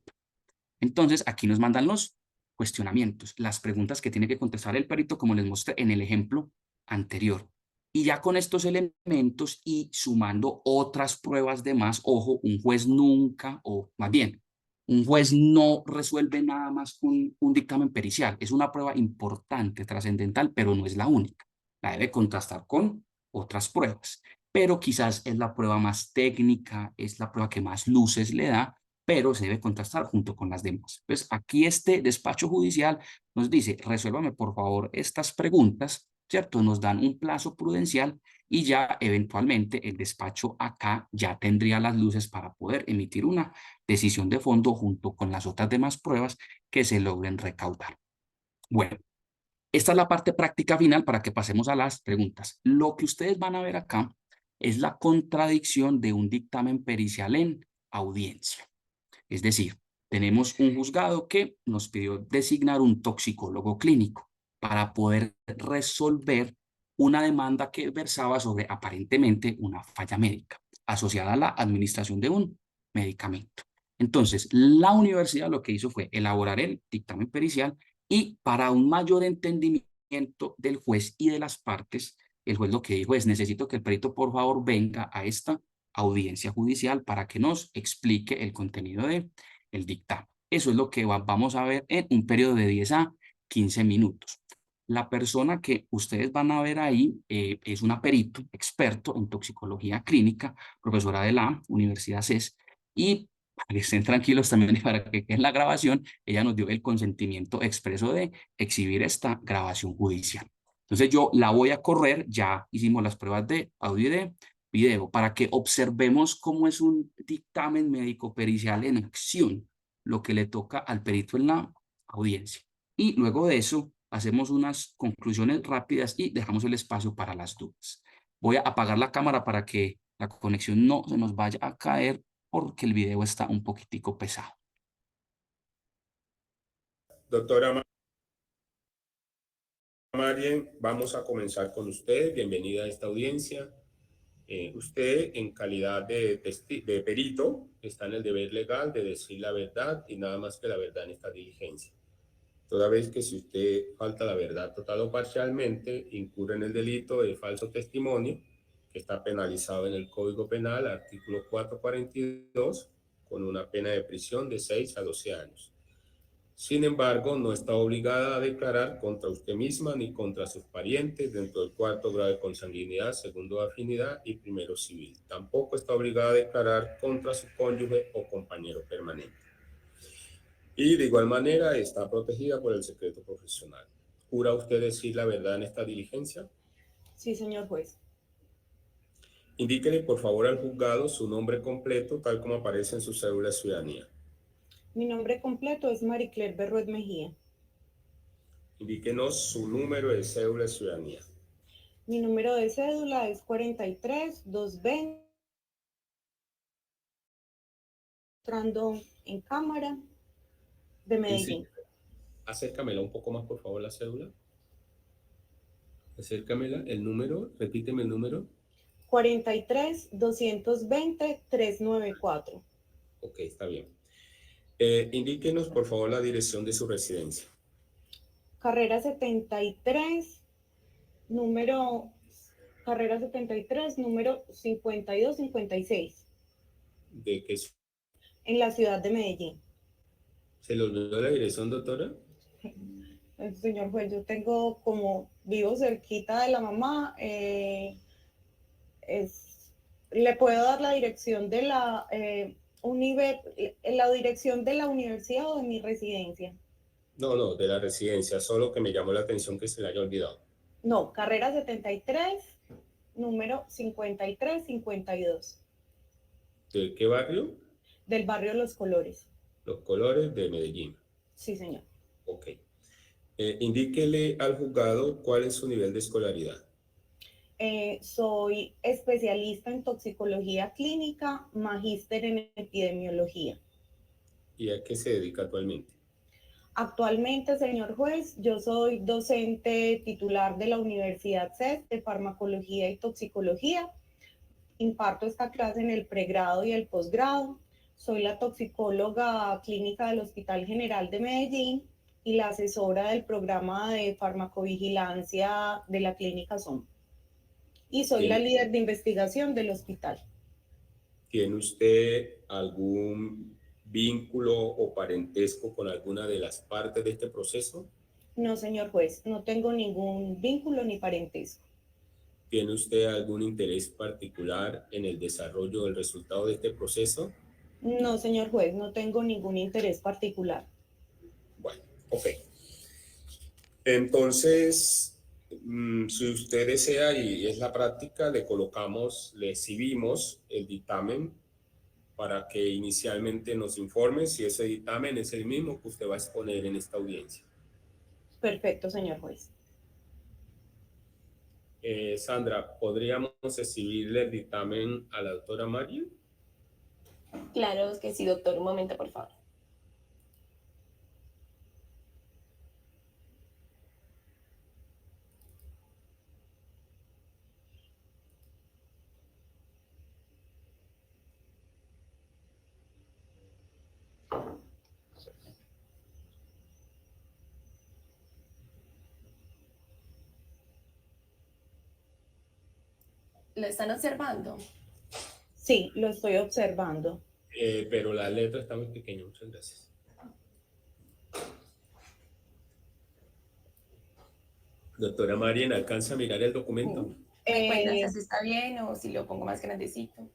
Speaker 3: Entonces, aquí nos mandan los cuestionamientos, las preguntas que tiene que contestar el perito, como les mostré en el ejemplo anterior. Y ya con estos elementos y sumando otras pruebas de más, ojo, un juez nunca, o más bien, un juez no resuelve nada más con un dictamen pericial. Es una prueba importante, trascendental, pero no es la única. La debe contrastar con otras pruebas. Pero quizás es la prueba más técnica, es la prueba que más luces le da, pero se debe contrastar junto con las demás. Pues aquí este despacho judicial nos dice, resuélvame por favor estas preguntas, ¿cierto? Nos dan un plazo prudencial y ya eventualmente el despacho acá ya tendría las luces para poder emitir una decisión de fondo junto con las otras demás pruebas que se logren recaudar. Bueno, esta es la parte práctica final para que pasemos a las preguntas. Lo que ustedes van a ver acá es la contradicción de un dictamen pericial en audiencia. Es decir, tenemos un juzgado que nos pidió designar un toxicólogo clínico para poder resolver una demanda que versaba sobre aparentemente una falla médica asociada a la administración de un medicamento. Entonces, la universidad lo que hizo fue elaborar el dictamen pericial y para un mayor entendimiento del juez y de las partes, el juez lo que dijo es, necesito que el perito por favor venga a esta audiencia judicial para que nos explique el contenido del dictamen. Eso es lo que vamos a ver en un periodo de 10 a 15 minutos. La persona que ustedes van a ver ahí es una perito, experto en toxicología clínica, profesora de la Universidad CES, y para que estén tranquilos también y para que quede en la grabación, ella nos dio el consentimiento expreso de exhibir esta grabación judicial. Entonces yo la voy a correr, ya hicimos las pruebas de audio y de video para que observemos cómo es un dictamen médico pericial en acción, lo que le toca al perito en la audiencia. Y luego de eso hacemos unas conclusiones rápidas y dejamos el espacio para las dudas. Voy a apagar la cámara para que la conexión no se nos vaya a caer porque el video está un poquitico pesado.
Speaker 4: Doctora Marien, vamos a comenzar con usted. Bienvenida a esta audiencia. Usted, en calidad de perito, está en el deber legal de decir la verdad y nada más que la verdad en esta diligencia. Toda vez que si usted falta la verdad total o parcialmente, incurre en el delito de falso testimonio, que está penalizado en el Código Penal, artículo 442, con una pena de prisión de 6 a 12 años. Sin embargo, no está obligada a declarar contra usted misma ni contra sus parientes dentro del 4º grado de consanguinidad, 2º de afinidad y 1º civil. Tampoco está obligada a declarar contra su cónyuge o compañero permanente. Y de igual manera está protegida por el secreto profesional. ¿Jura usted decir la verdad en esta diligencia?
Speaker 5: Sí, señor juez.
Speaker 4: Indíquele por favor al juzgado su nombre completo tal como aparece en su cédula de ciudadanía.
Speaker 5: Mi nombre completo es Maricler Berruet Mejía.
Speaker 4: Indíquenos su número de cédula de ciudadanía.
Speaker 5: Mi número de cédula es 43-220. Entrando en cámara de Medellín.
Speaker 4: Acércamela un poco más, por favor, la cédula. Acércamela, el número, repíteme el número.
Speaker 5: 43-220-394.
Speaker 4: Ok, está bien. Indíquenos, por favor, la dirección de su residencia.
Speaker 5: Carrera 73, número 5256,
Speaker 4: ¿De qué?
Speaker 5: en la ciudad de Medellín.
Speaker 4: ¿Se le olvidó la dirección, doctora?
Speaker 5: Señor juez, yo tengo como vivo cerquita de la mamá, le puedo dar la dirección de la dirección de la universidad o de mi residencia.
Speaker 4: No, de la residencia, solo que me llamó la atención que se le haya olvidado.
Speaker 5: No, carrera 73, número 5352.
Speaker 4: ¿De qué barrio?
Speaker 5: Del barrio Los Colores.
Speaker 4: Los Colores de Medellín.
Speaker 5: Sí, señor.
Speaker 4: Ok. Indíquele al juzgado cuál es su nivel de escolaridad.
Speaker 5: Soy especialista en toxicología clínica, magíster en epidemiología.
Speaker 4: ¿Y a qué se dedica actualmente?
Speaker 5: Actualmente, señor juez, yo soy docente titular de la Universidad CES de Farmacología y Toxicología. Imparto esta clase en el pregrado y el posgrado. Soy la toxicóloga clínica del Hospital General de Medellín y la asesora del programa de farmacovigilancia de la clínica SOM. Y soy la líder de investigación del hospital.
Speaker 4: ¿Tiene usted algún vínculo o parentesco con alguna de las partes de este proceso?
Speaker 5: No, señor juez, no tengo ningún vínculo ni parentesco.
Speaker 4: ¿Tiene usted algún interés particular en el desarrollo del resultado de este proceso?
Speaker 5: No, señor juez, no tengo ningún interés particular.
Speaker 4: Bueno, ok. Entonces, si usted desea y es la práctica, le exhibimos el dictamen para que inicialmente nos informe si ese dictamen es el mismo que usted va a exponer en esta audiencia.
Speaker 5: Perfecto, señor juez.
Speaker 4: Sandra, ¿podríamos exhibirle el dictamen a la doctora María?
Speaker 6: Claro que sí, doctor. Un momento, por favor. ¿Lo están observando?
Speaker 5: Sí, lo estoy observando.
Speaker 4: Pero la letra está muy pequeña, muchas gracias. Doctora Marien, ¿alcanza a mirar el documento?
Speaker 6: ¿Me cuentas si está bien o si lo pongo más grandecito?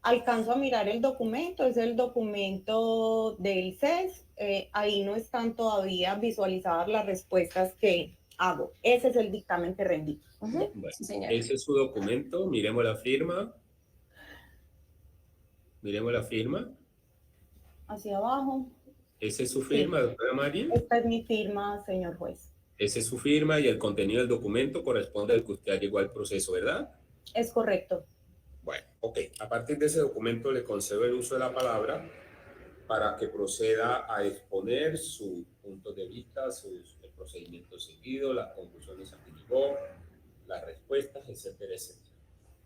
Speaker 5: Alcanzo a mirar el documento, es el documento del CES. Ahí no están todavía visualizadas las respuestas que hago. Ese es el dictamen que rendí.
Speaker 4: Bueno,
Speaker 6: Sí, señor.
Speaker 4: ese es su documento, miremos la firma. Miremos la firma.
Speaker 5: Hacia abajo.
Speaker 4: ¿Esa es su firma, sí, doctora María?
Speaker 5: Esta es mi firma, señor juez.
Speaker 4: Esa es su firma y el contenido del documento corresponde al que usted llegó al proceso, ¿verdad?
Speaker 5: Es correcto.
Speaker 4: Bueno, ok. A partir de ese documento le concedo el uso de la palabra para que proceda a exponer su punto de vista, el procedimiento seguido, las conclusiones a que llegó, las respuestas, etcétera, etcétera.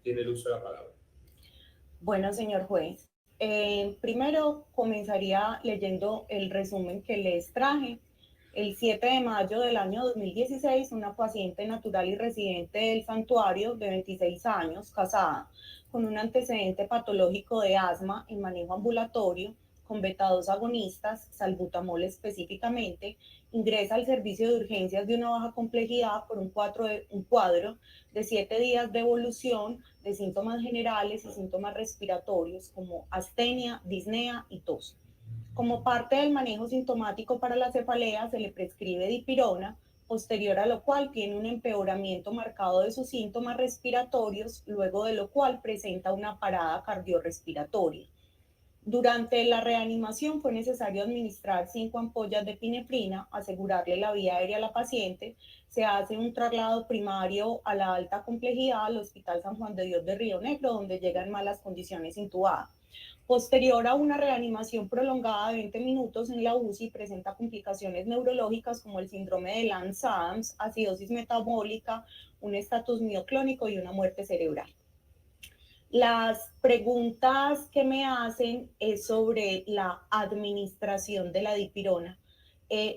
Speaker 4: Tiene el uso de la palabra.
Speaker 5: Bueno, señor juez. Primero comenzaría leyendo el resumen que les traje. El 7 de mayo del año 2016, una paciente natural y residente del santuario de 26 años, casada, con un antecedente patológico de asma en manejo ambulatorio, con beta-2 agonistas, salbutamol específicamente, ingresa al servicio de urgencias de una baja complejidad por un cuadro de 7 días de evolución de síntomas generales y síntomas respiratorios como astenia, disnea y tos. Como parte del manejo sintomático para la cefalea se le prescribe dipirona, posterior a lo cual tiene un empeoramiento marcado de sus síntomas respiratorios, luego de lo cual presenta una parada cardiorrespiratoria. Durante la reanimación fue necesario administrar 5 ampollas de epinefrina, asegurarle la vía aérea a la paciente, se hace un traslado primario a la alta complejidad al Hospital San Juan de Dios de Río Negro, donde llega en malas condiciones intubada. Posterior a una reanimación prolongada de 20 minutos en la UCI, presenta complicaciones neurológicas como el síndrome de Lance-Adams, acidosis metabólica, un estatus mioclónico y una muerte cerebral. Las preguntas que me hacen es sobre la administración de la dipirona.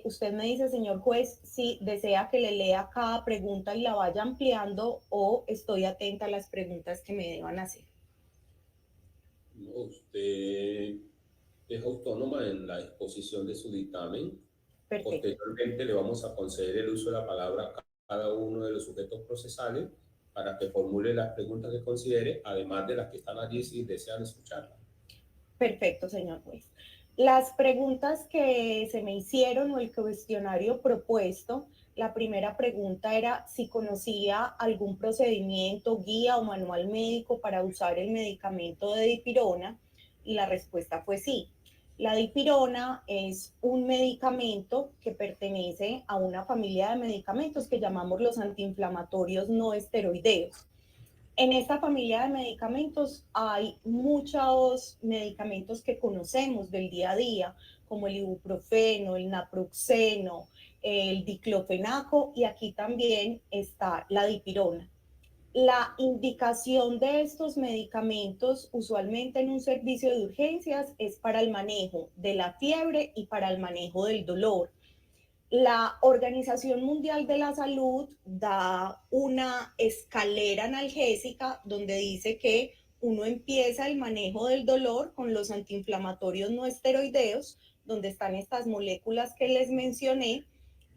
Speaker 5: Usted me dice, señor juez, si desea que le lea cada pregunta y la vaya ampliando o estoy atenta a las preguntas que me deban hacer.
Speaker 4: No, usted es autónoma en la exposición de su dictamen.
Speaker 5: Perfecto.
Speaker 4: Posteriormente le vamos a conceder el uso de la palabra a cada uno de los sujetos procesales para que formule las preguntas que considere, además de las que están allí si desean escucharlas.
Speaker 5: Perfecto, señor juez. Las preguntas que se me hicieron o el cuestionario propuesto, la primera pregunta era si conocía algún procedimiento, guía o manual médico para usar el medicamento de dipirona y la respuesta fue sí. La dipirona es un medicamento que pertenece a una familia de medicamentos que llamamos los antiinflamatorios no esteroideos. En esta familia de medicamentos hay muchos medicamentos que conocemos del día a día, como el ibuprofeno, el naproxeno, el diclofenaco y aquí también está la dipirona. La indicación de estos medicamentos usualmente en un servicio de urgencias es para el manejo de la fiebre y para el manejo del dolor. La Organización Mundial de la Salud da una escalera analgésica donde dice que uno empieza el manejo del dolor con los antiinflamatorios no esteroideos, donde están estas moléculas que les mencioné.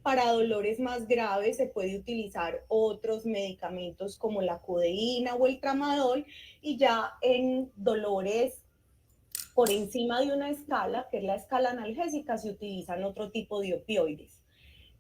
Speaker 5: Para dolores más graves se puede utilizar otros medicamentos como la codeína o el tramadol, y ya en dolores por encima de una escala, que es la escala analgésica, se utilizan otro tipo de opioides.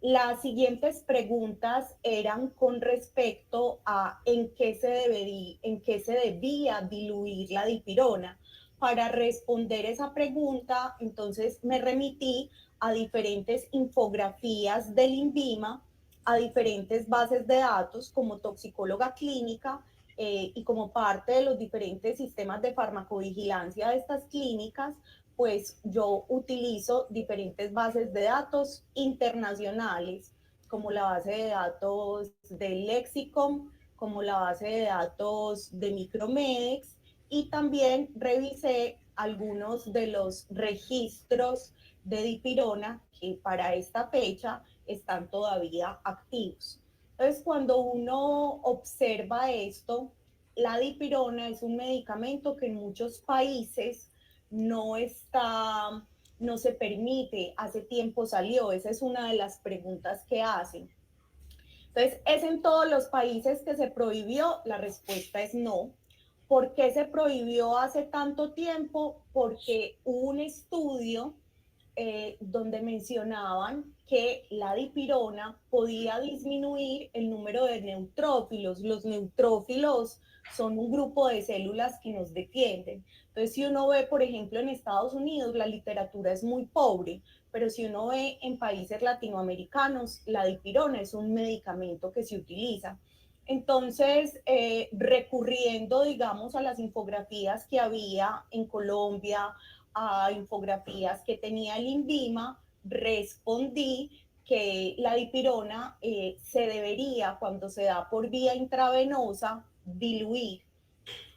Speaker 5: Las siguientes preguntas eran con respecto a en qué se debía diluir la dipirona. Para responder esa pregunta, entonces me remití a diferentes infografías del INVIMA, a diferentes bases de datos como toxicóloga clínica y como parte de los diferentes sistemas de farmacovigilancia de estas clínicas, pues yo utilizo diferentes bases de datos internacionales, como la base de datos del Lexicon, como la base de datos de Micromedex, y también revisé algunos de los registros de dipirona que para esta fecha están todavía activos. Entonces, cuando uno observa esto, la dipirona es un medicamento que en muchos países no se permite, hace tiempo salió, esa es una de las preguntas que hacen. Entonces, ¿es en todos los países que se prohibió? La respuesta es no. ¿Por qué se prohibió hace tanto tiempo? Porque hubo un estudio donde mencionaban que la dipirona podía disminuir el número de neutrófilos. Los neutrófilos son un grupo de células que nos defienden. Entonces, si uno ve, por ejemplo, en Estados Unidos, la literatura es muy pobre, pero si uno ve en países latinoamericanos, la dipirona es un medicamento que se utiliza. Entonces, recurriendo, digamos, a las infografías que había en Colombia, a infografías que tenía el INVIMA, respondí que la dipirona se debería, cuando se da por vía intravenosa, diluir.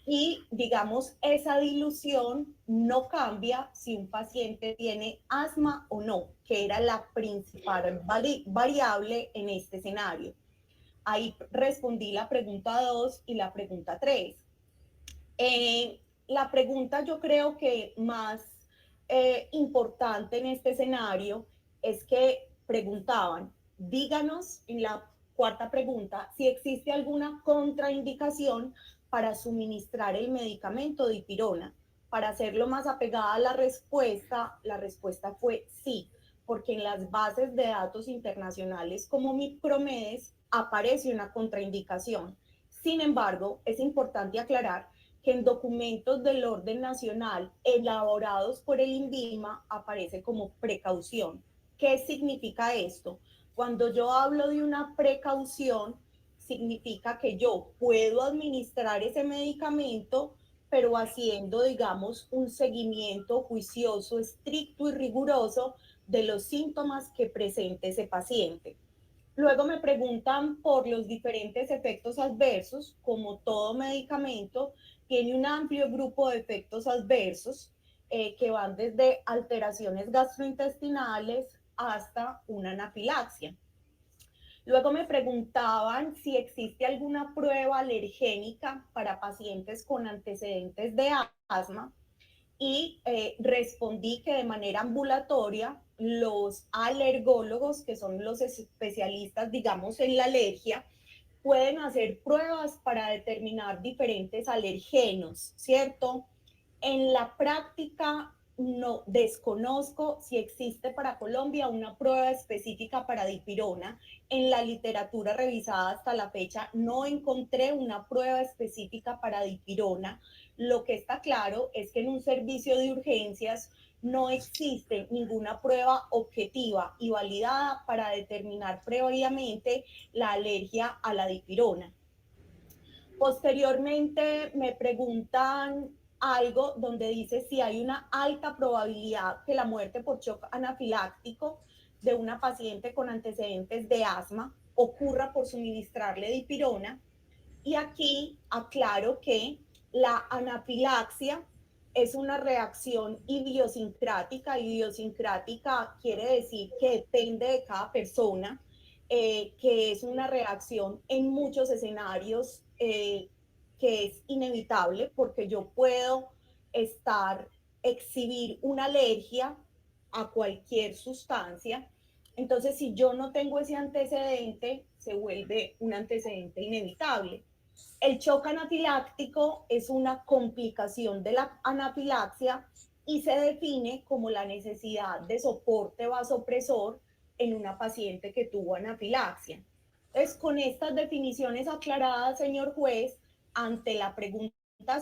Speaker 5: Y, digamos, esa dilución no cambia si un paciente tiene asma o no, que era la principal variable en este escenario. Ahí respondí la pregunta 2 y la pregunta 3. La pregunta yo creo que más importante en este escenario es que preguntaban, díganos en la cuarta pregunta si existe alguna contraindicación para suministrar el medicamento dipirona. Para hacerlo más apegada a la respuesta fue sí, porque en las bases de datos internacionales como Micromedes aparece una contraindicación. Sin embargo, es importante aclarar que en documentos del orden nacional elaborados por el INVIMA aparece como precaución. ¿Qué significa esto? Cuando yo hablo de una precaución, significa que yo puedo administrar ese medicamento, pero haciendo, digamos, un seguimiento juicioso, estricto y riguroso de los síntomas que presente ese paciente. Luego me preguntan por los diferentes efectos adversos. Como todo medicamento, tiene un amplio grupo de efectos adversos que van desde alteraciones gastrointestinales hasta una anafilaxia. Luego me preguntaban si existe alguna prueba alergénica para pacientes con antecedentes de asma y respondí que de manera ambulatoria los alergólogos, que son los especialistas, digamos, en la alergia, pueden hacer pruebas para determinar diferentes alergenos, ¿cierto? En la práctica no desconozco si existe para Colombia una prueba específica para dipirona. En la literatura revisada hasta la fecha no encontré una prueba específica para dipirona. Lo que está claro es que en un servicio de urgencias no existe ninguna prueba objetiva y validada para determinar previamente la alergia a la dipirona. Posteriormente me preguntan algo donde dice si hay una alta probabilidad que la muerte por shock anafiláctico de una paciente con antecedentes de asma ocurra por suministrarle dipirona. Y aquí aclaro que la anafilaxia es una reacción idiosincrática. Idiosincrática quiere decir que depende de cada persona, que es una reacción en muchos escenarios que es inevitable porque yo puedo exhibir una alergia a cualquier sustancia. Entonces, si yo no tengo ese antecedente, se vuelve un antecedente inevitable. El shock anafiláctico es una complicación de la anafilaxia y se define como la necesidad de soporte vasopresor en una paciente que tuvo anafilaxia. Entonces, con estas definiciones aclaradas, señor juez, ante la pregunta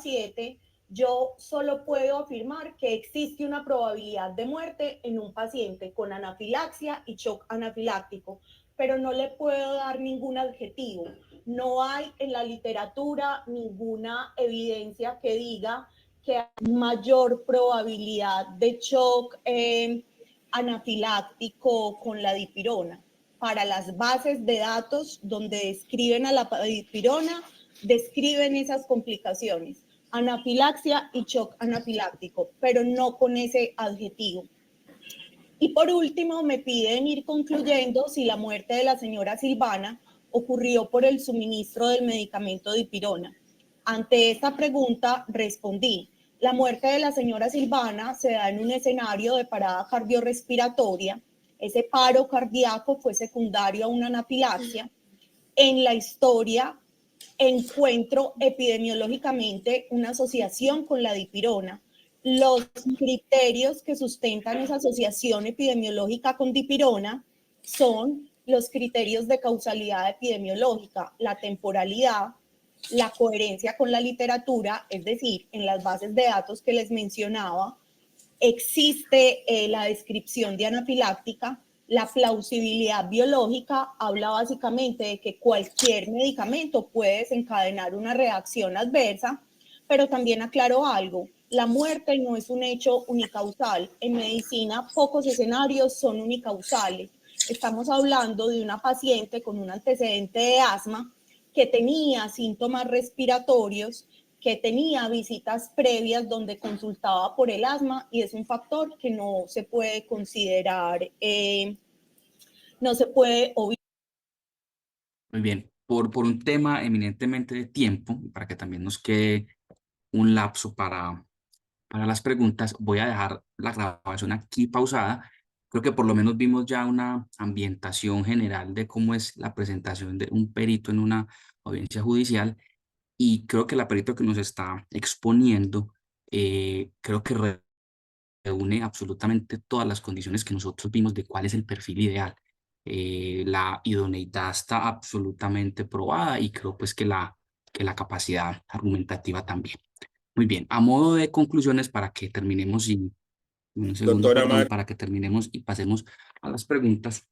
Speaker 5: 7, yo solo puedo afirmar que existe una probabilidad de muerte en un paciente con anafilaxia y shock anafiláctico, pero no le puedo dar ningún adjetivo. No hay en la literatura ninguna evidencia que diga que hay mayor probabilidad de shock anafiláctico con la dipirona. Para las bases de datos donde describen a la dipirona, describen esas complicaciones, anafilaxia y shock anafiláctico, pero no con ese adjetivo. Y por último, me piden ir concluyendo si la muerte de la señora Silvana ocurrió por el suministro del medicamento dipirona. Ante esta pregunta respondí, la muerte de la señora Silvana se da en un escenario de parada cardiorrespiratoria. Ese paro cardíaco fue secundario a una anafilaxia. En la historia encuentro epidemiológicamente una asociación con la dipirona. Los criterios que sustentan esa asociación epidemiológica con dipirona son los criterios de causalidad epidemiológica, la temporalidad, la coherencia con la literatura, es decir, en las bases de datos que les mencionaba, existe la descripción de anafiláctica. La plausibilidad biológica habla básicamente de que cualquier medicamento puede desencadenar una reacción adversa, pero también aclaro algo, la muerte no es un hecho unicausal. En medicina, pocos escenarios son unicausales. Estamos hablando de una paciente con un antecedente de asma que tenía síntomas respiratorios, que tenía visitas previas donde consultaba por el asma y es un factor que no se puede considerar, no se puede obviar.
Speaker 3: Muy bien, por un tema eminentemente de tiempo, para que también nos quede un lapso para las preguntas. Voy a dejar la grabación aquí pausada. Creo que por lo menos vimos ya una ambientación general de cómo es la presentación de un perito en una audiencia judicial, y creo que la perito que nos está exponiendo, creo que reúne absolutamente todas las condiciones que nosotros vimos de cuál es el perfil ideal. La idoneidad está absolutamente probada, y creo pues que la capacidad argumentativa también. Muy bien, a modo de conclusiones, para que terminemos y un segundo,
Speaker 4: Doctora
Speaker 3: perdón,
Speaker 4: Mari,
Speaker 3: para que terminemos y pasemos a las preguntas.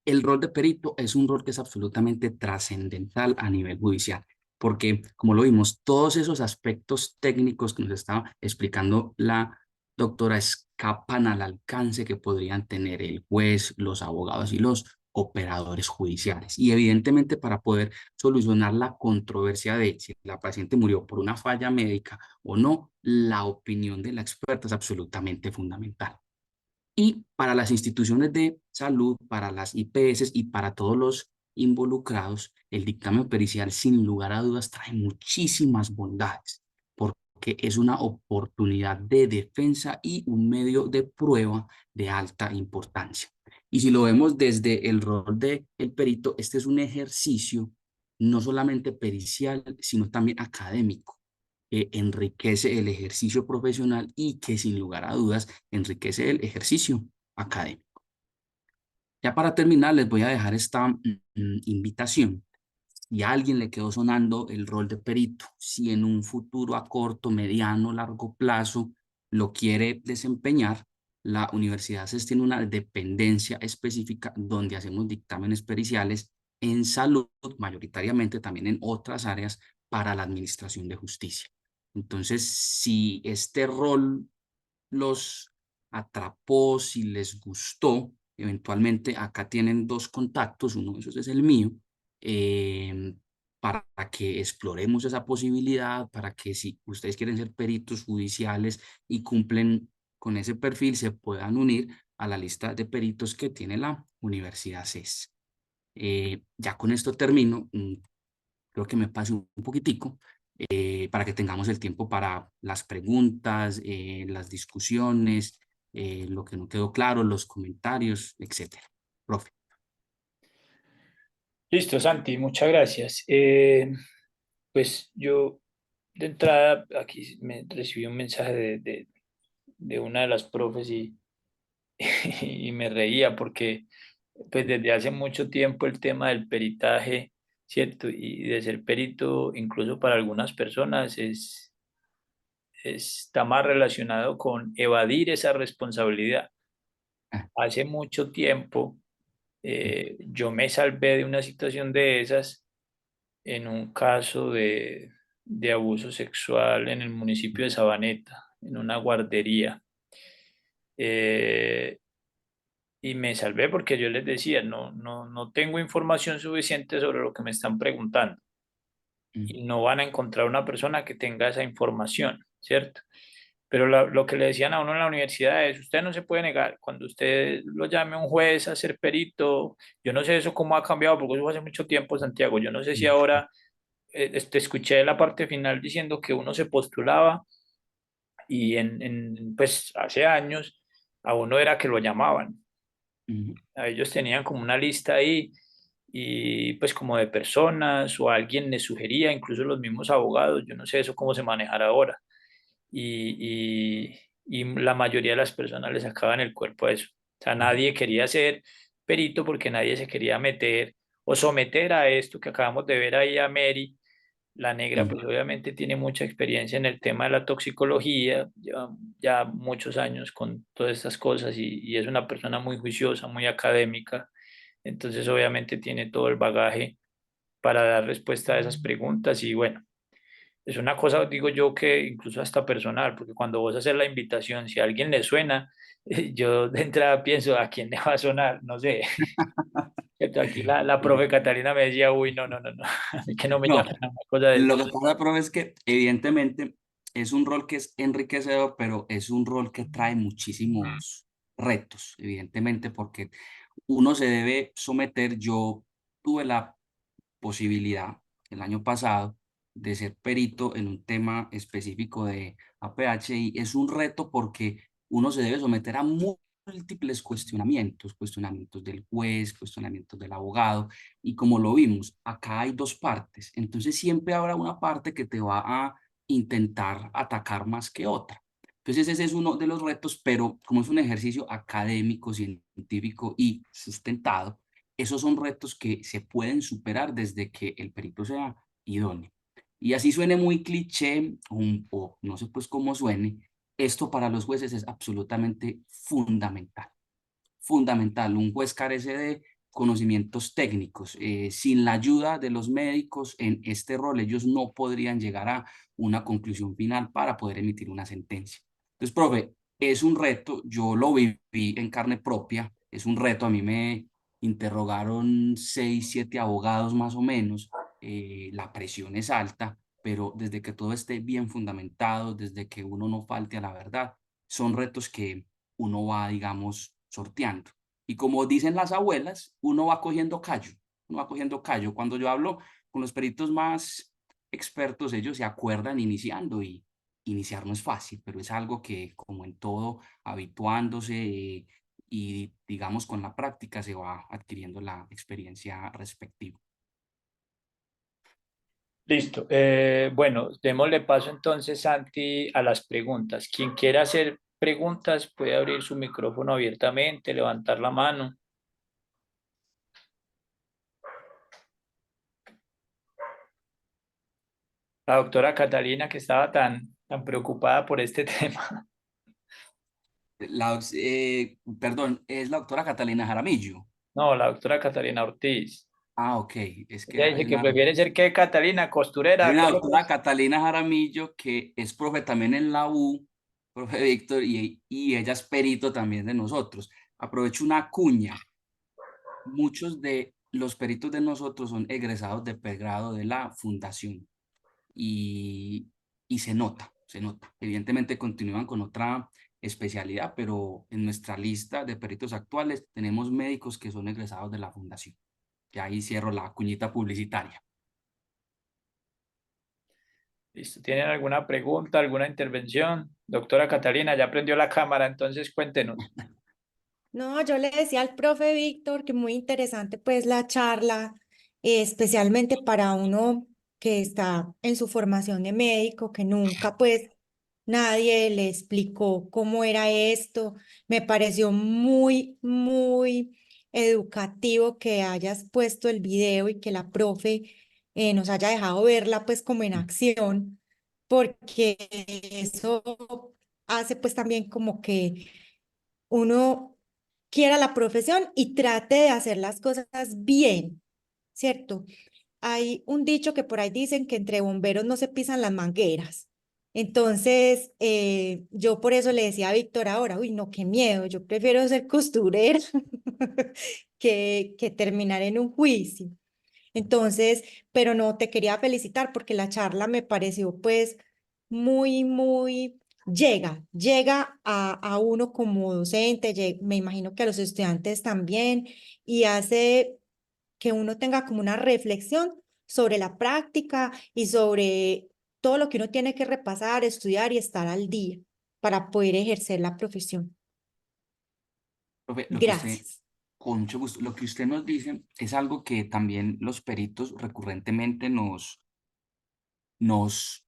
Speaker 3: El rol de perito es un rol que es absolutamente trascendental a nivel judicial, porque, como lo vimos, todos esos aspectos técnicos que nos estaba explicando la doctora escapan al alcance que podrían tener el juez, los abogados y los operadores judiciales. Y evidentemente, para poder solucionar la controversia de si la paciente murió por una falla médica o no, la opinión de la experta es absolutamente fundamental. Y para las instituciones de salud, para las IPS y para todos los involucrados, el dictamen pericial sin lugar a dudas trae muchísimas bondades, porque es una oportunidad de defensa y un medio de prueba de alta importancia. Y si lo vemos desde el rol del perito, este es un ejercicio no solamente pericial, sino también académico, que enriquece el ejercicio profesional y que sin lugar a dudas enriquece el ejercicio académico. Ya para terminar, les voy a dejar esta invitación. Si a alguien le quedó sonando el rol de perito, si en un futuro a corto, mediano, largo plazo lo quiere desempeñar, la Universidad CES tiene una dependencia específica donde hacemos dictámenes periciales en salud, mayoritariamente también en otras áreas, para la administración de justicia. Entonces, si este rol los atrapó, si les gustó, eventualmente acá tienen dos contactos, uno de esos es el mío, eh, para que exploremos esa posibilidad, para que si ustedes quieren ser peritos judiciales y cumplen con ese perfil, se puedan unir a la lista de peritos que tiene la Universidad CES. Ya con esto termino. Creo que me pase un poquitico, para que tengamos el tiempo para las preguntas, las discusiones, lo que no quedó claro, los comentarios, etcétera. Profe.
Speaker 2: Listo, Santi, muchas gracias. Pues yo de entrada aquí me recibí un mensaje de una de las profes y me reía porque pues desde hace mucho tiempo el tema del peritaje, ¿cierto? Y de ser perito, incluso para algunas personas, está más relacionado con evadir esa responsabilidad.
Speaker 3: Ah,
Speaker 2: Hace mucho tiempo yo me salvé de una situación de esas en un caso de abuso sexual en el municipio de Sabaneta, en una guardería. Eh, y me salvé porque yo les decía, no tengo información suficiente sobre lo que me están preguntando y no van a encontrar una persona que tenga esa información, ¿cierto? Pero lo que le decían a uno en la universidad es, usted no se puede negar, cuando usted lo llame a un juez a ser perito, yo no sé eso cómo ha cambiado, porque eso fue hace mucho tiempo, Santiago, yo no sé si ahora, te escuché la parte final diciendo que uno se postulaba y pues hace años a uno era que lo llamaban, a ellos tenían como una lista ahí y pues como de personas o alguien les sugería, incluso los mismos abogados, yo no sé eso cómo se manejará ahora y la mayoría de las personas les sacaban el cuerpo a eso. O sea, nadie quería ser perito porque nadie se quería meter o someter a esto que acabamos de ver ahí a Mary. La negra, pues obviamente tiene mucha experiencia en el tema de la toxicología, lleva ya muchos años con todas estas cosas y es una persona muy juiciosa, muy académica. Entonces, obviamente tiene todo el bagaje para dar respuesta a esas preguntas y bueno, es una cosa, digo yo, que incluso hasta personal, porque cuando vos haces la invitación, si a alguien le suena, yo de entrada pienso, ¿a quién le va a sonar? No sé. Aquí la profe Catalina me decía, uy, no, a mí que no me
Speaker 3: No,
Speaker 2: llamen a una cosa de
Speaker 3: lo
Speaker 2: estas.
Speaker 3: que pasa, profe, es que evidentemente es un rol que es enriquecedor, pero es un rol que trae muchísimos retos, evidentemente, porque uno se debe someter. Yo tuve la posibilidad el año pasado de ser perito en un tema específico de APH, y es un reto porque uno se debe someter a múltiples cuestionamientos del juez, cuestionamientos del abogado, y como lo vimos, acá hay dos partes, entonces siempre habrá una parte que te va a intentar atacar más que otra. Entonces ese es uno de los retos, pero como es un ejercicio académico, científico y sustentado, esos son retos que se pueden superar desde que el perito sea idóneo. Y así suene muy cliché, o no sé pues cómo suene, esto para los jueces es absolutamente fundamental. Fundamental. Un juez carece de conocimientos técnicos. Sin la ayuda de los médicos en este rol, ellos no podrían llegar a una conclusión final para poder emitir una sentencia. Entonces, profe, es un reto, yo lo viví en carne propia, es un reto, a mí me interrogaron 6, 7 abogados más o menos, la presión es alta, pero desde que todo esté bien fundamentado, desde que uno no falte a la verdad, son retos que uno va, digamos, sorteando. Y como dicen las abuelas, uno va cogiendo callo, uno va cogiendo callo. Cuando yo hablo con los peritos más expertos, ellos se acuerdan iniciando, y iniciar no es fácil, pero es algo que, como en todo, habituándose y digamos con la práctica se va adquiriendo la experiencia respectiva.
Speaker 2: Listo. Bueno, démosle paso entonces, Santi, a las preguntas. Quien quiera hacer preguntas puede abrir su micrófono abiertamente, levantar la mano. La doctora Catalina, que estaba tan preocupada por este tema.
Speaker 3: Perdón, es la doctora Catalina Jaramillo.
Speaker 2: No, la doctora Catalina Ortiz.
Speaker 3: Ah, ok, es que
Speaker 2: Ella
Speaker 3: hay
Speaker 2: dice que
Speaker 3: una,
Speaker 2: prefiere ser que Catalina,
Speaker 3: hay
Speaker 2: costurera.
Speaker 3: una
Speaker 2: ¿Cuál
Speaker 3: doctora
Speaker 2: otra?
Speaker 3: Catalina Jaramillo que es profe también en la U, profe Víctor, y ella es perito también de nosotros. Aprovecho una cuña. Muchos de los peritos de nosotros son egresados de pregrado de la fundación, y, y se nota, se nota. Evidentemente continúan con otra especialidad, pero en nuestra lista de peritos actuales tenemos médicos que son egresados de la fundación. Ya ahí cierro la cuñita publicitaria.
Speaker 2: Listo. ¿Tienen alguna pregunta, alguna intervención? Doctora Catalina, ya prendió la cámara, entonces cuéntenos.
Speaker 7: No, yo le decía al profe Víctor que muy interesante pues la charla, especialmente para uno que está en su formación de médico, que nunca pues nadie le explicó cómo era esto. Me pareció muy, muy educativo que hayas puesto el video y que la profe nos haya dejado verla pues como en acción, porque eso hace pues también como que uno quiera la profesión y trate de hacer las cosas bien, ¿cierto? Hay un dicho que por ahí dicen que entre bomberos no se pisan las mangueras. Entonces, yo por eso le decía a Víctor ahora, uy, no, qué miedo, yo prefiero ser costurera que terminar en un juicio. Entonces, pero no, te quería felicitar porque la charla me pareció pues muy, muy, llega a uno como docente, me imagino que a los estudiantes también, y hace que uno tenga como una reflexión sobre la práctica y sobre todo lo que uno tiene que repasar, estudiar y estar al día para poder ejercer la profesión.
Speaker 3: Profe,
Speaker 7: Gracias.
Speaker 3: con mucho gusto, lo que usted nos dice es algo que también los peritos recurrentemente nos, nos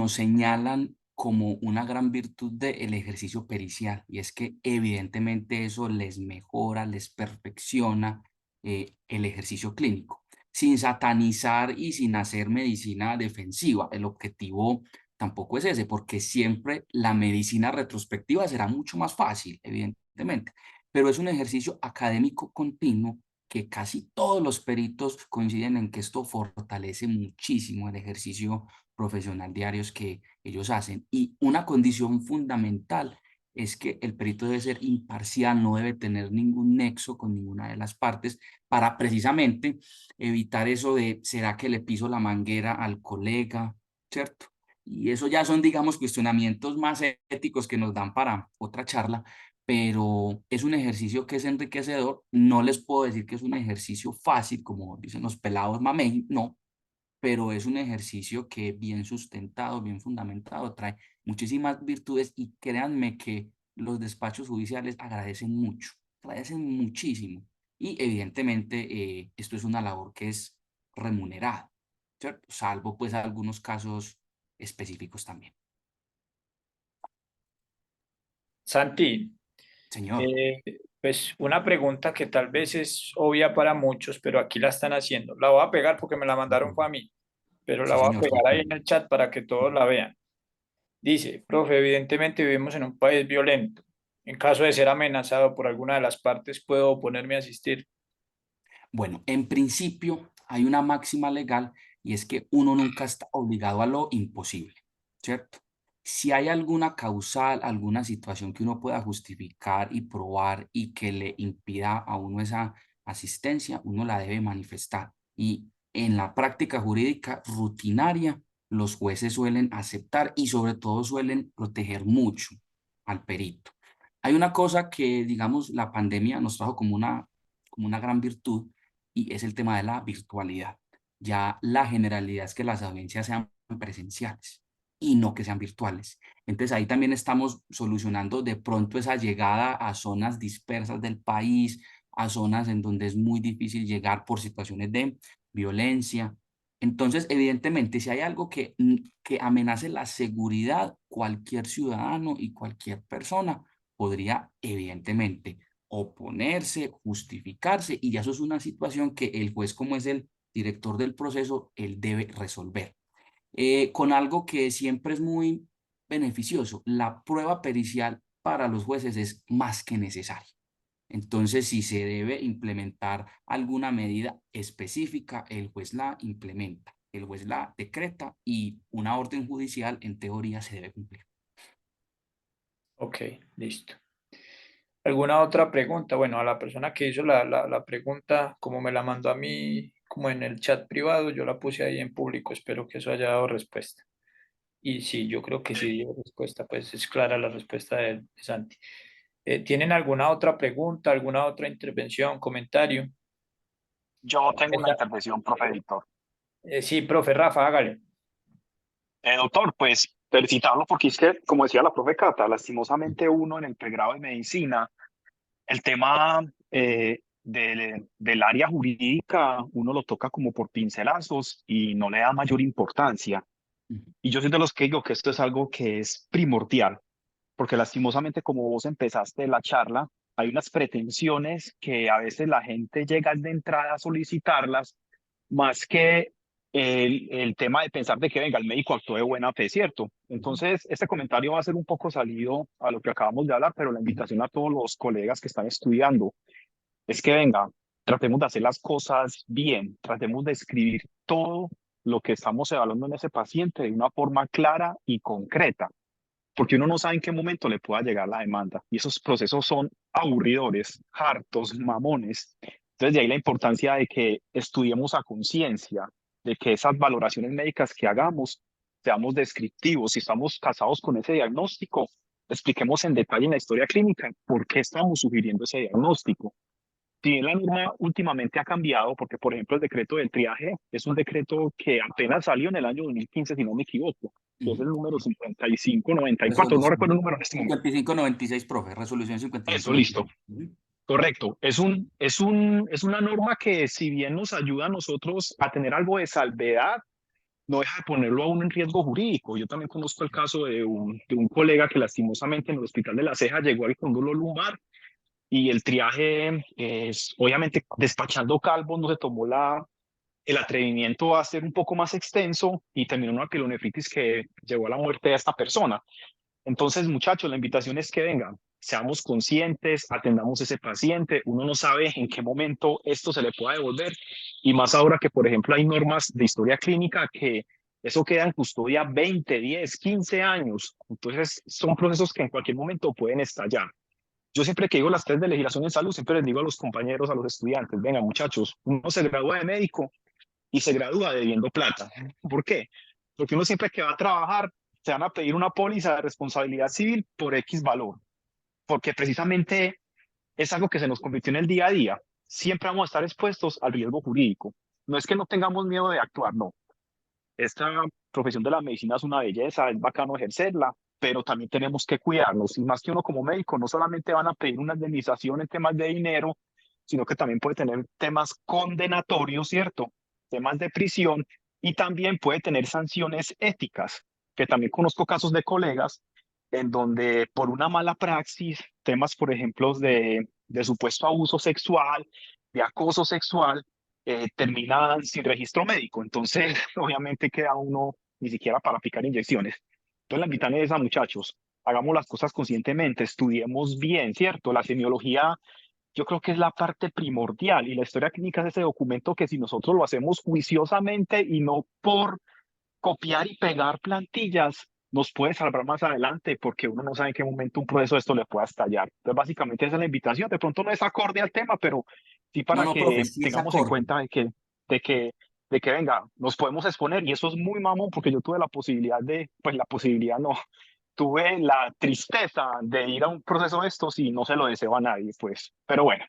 Speaker 3: señalan como una gran virtud del ejercicio pericial, y es que evidentemente eso les mejora, les perfecciona el ejercicio clínico, sin satanizar y sin hacer medicina defensiva. El objetivo tampoco es ese, porque siempre la medicina retrospectiva será mucho más fácil, evidentemente, pero es un ejercicio académico continuo que casi todos los peritos coinciden en que esto fortalece muchísimo el ejercicio profesional diarios que ellos hacen. Y una condición fundamental es que el perito debe ser imparcial, no debe tener ningún nexo con ninguna de las partes, para precisamente evitar eso de, ¿será que le piso la manguera al colega? ¿Cierto? Y eso ya son, digamos, cuestionamientos más éticos que nos dan para otra charla, pero es un ejercicio que es enriquecedor. No les puedo decir que es un ejercicio fácil, como dicen los pelados mamey, no, pero es un ejercicio que bien sustentado, bien fundamentado, trae muchísimas virtudes y créanme que los despachos judiciales agradecen muchísimo y evidentemente esto es una labor que es remunerada, ¿cierto? Salvo pues algunos casos específicos también.
Speaker 2: Santi,
Speaker 3: Señor,
Speaker 2: eh, pues una pregunta que tal vez es obvia para muchos, pero aquí la están haciendo. La voy a pegar porque me la mandaron fue a mí, pero la
Speaker 3: sí
Speaker 2: voy a
Speaker 3: señor,
Speaker 2: pegar ahí
Speaker 3: tranquilo.
Speaker 2: en el chat para que todos la vean. Dice, profe, evidentemente vivimos en un país violento. En caso de ser amenazado por alguna de las partes, ¿puedo oponerme a asistir?
Speaker 3: Bueno, en principio hay una máxima legal y es que uno nunca está obligado a lo imposible, ¿cierto? Si hay alguna causal, alguna situación que uno pueda justificar y probar y que le impida a uno esa asistencia, uno la debe manifestar. Y en la práctica jurídica rutinaria, los jueces suelen aceptar y sobre todo suelen proteger mucho al perito. Hay una cosa que, digamos, la pandemia nos trajo como una gran virtud y es el tema de la virtualidad. Ya la generalidad es que las audiencias sean presenciales y no que sean virtuales. Entonces ahí también estamos solucionando de pronto esa llegada a zonas dispersas del país, a zonas en donde es muy difícil llegar por situaciones de violencia. Entonces, evidentemente, si hay algo que amenace la seguridad, cualquier ciudadano y cualquier persona podría, evidentemente, oponerse, justificarse, y ya eso es una situación que el juez, como es el director del proceso, él debe resolver. Con algo que siempre es muy beneficioso, la prueba pericial para los jueces es más que necesaria. Entonces, si se debe implementar alguna medida específica, el juez la implementa, el juez la decreta y una orden judicial en teoría se debe cumplir.
Speaker 2: Ok, listo. ¿Alguna otra pregunta? Bueno, a la persona que hizo la pregunta, como me la mandó a mí, como en el chat privado, yo la puse ahí en público, espero que eso haya dado respuesta. Y sí, yo creo que sí dio respuesta, pues es clara la respuesta de Santi. ¿Tienen alguna otra pregunta, alguna otra intervención, comentario?
Speaker 8: Yo tengo una
Speaker 2: Esta-
Speaker 8: intervención, profe Víctor.
Speaker 2: sí, profe Rafa, hágale.
Speaker 8: Doctor, pues felicitarlo porque es que, como decía la profe Cata, lastimosamente uno en el pregrado de medicina, el tema del área jurídica, uno lo toca como por pincelazos y no le da mayor importancia. Y yo soy de los que digo que esto es algo que es primordial, porque lastimosamente como vos empezaste la charla, hay unas pretensiones que a veces la gente llega de entrada a solicitarlas, más que el tema de pensar de que venga, el médico actuó de buena fe, ¿cierto? Entonces, este comentario va a ser un poco salido a lo que acabamos de hablar, pero la invitación a todos los colegas que están estudiando es que venga, tratemos de hacer las cosas bien, tratemos de escribir todo lo que estamos evaluando en ese paciente de una forma clara y concreta, porque uno no sabe en qué momento le pueda llegar la demanda y esos procesos son aburridores, hartos, mamones. Entonces, de ahí la importancia de que estudiemos a conciencia, de que esas valoraciones médicas que hagamos seamos descriptivos. Si estamos casados con ese diagnóstico, expliquemos en detalle en la historia clínica por qué estamos sugiriendo ese diagnóstico. Si bien la norma últimamente ha cambiado, porque por ejemplo el decreto del triaje es un decreto que apenas salió en el año 2015, si no me equivoco, que es el número 5594, no recuerdo el número en este momento.
Speaker 3: 5596, profe, resolución
Speaker 8: Eso, listo.
Speaker 3: 5596.
Speaker 8: Correcto. Es una norma que si bien nos ayuda a nosotros a tener algo de salvedad, no deja de ponerlo a uno en riesgo jurídico. Yo también conozco el caso de un colega que lastimosamente en el hospital de La Ceja llegó al cóndulo lumbar y el triaje, es, obviamente despachando calvos, no se tomó el atrevimiento a ser un poco más extenso y terminó en una pielonefritis que llevó a la muerte de esta persona. Entonces, muchachos, la invitación es que vengan, seamos conscientes, atendamos a ese paciente, uno no sabe en qué momento esto se le pueda devolver y más ahora que, por ejemplo, hay normas de historia clínica que eso queda en custodia 20, 10, 15 años. Entonces, son procesos que en cualquier momento pueden estallar. Yo siempre que digo las clases de legislación en salud, siempre les digo a los compañeros, a los estudiantes, venga muchachos, uno se gradúa de médico y se gradúa debiendo plata. ¿Por qué? Porque uno siempre que va a trabajar, te van a pedir una póliza de responsabilidad civil por X valor, porque precisamente es algo que se nos convirtió en el día a día. Siempre vamos a estar expuestos al riesgo jurídico. No es que no tengamos miedo de actuar, no. Esta profesión de la medicina es una belleza, es bacano ejercerla, pero también tenemos que cuidarnos. Y más que uno como médico, no solamente van a pedir una indemnización en temas de dinero, sino que también puede tener temas condenatorios, ¿cierto? Temas de prisión y también puede tener sanciones éticas, que también conozco casos de colegas en donde por una mala praxis, temas, por ejemplo, de supuesto abuso sexual, de acoso sexual, terminan sin registro médico. Entonces, obviamente queda uno ni siquiera para aplicar inyecciones. Entonces, la invitación es a muchachos, hagamos las cosas conscientemente, estudiemos bien, ¿cierto? La semiología yo creo que es la parte primordial y la historia clínica es ese documento que si nosotros lo hacemos juiciosamente y no por copiar y pegar plantillas, nos puede salvar más adelante porque uno no sabe en qué momento un proceso de esto le pueda estallar. Entonces, básicamente esa es la invitación. De pronto no es acorde al tema, pero sí
Speaker 3: No,
Speaker 8: para
Speaker 3: no, profe,
Speaker 8: que
Speaker 3: sí es
Speaker 8: tengamos en
Speaker 3: acorde.
Speaker 8: cuenta de que, de que venga, nos podemos exponer y eso es muy mamón porque yo tuve la posibilidad pues la posibilidad no, tuve la tristeza de ir a un proceso de estos y no se lo deseo a nadie, pues. Pero bueno,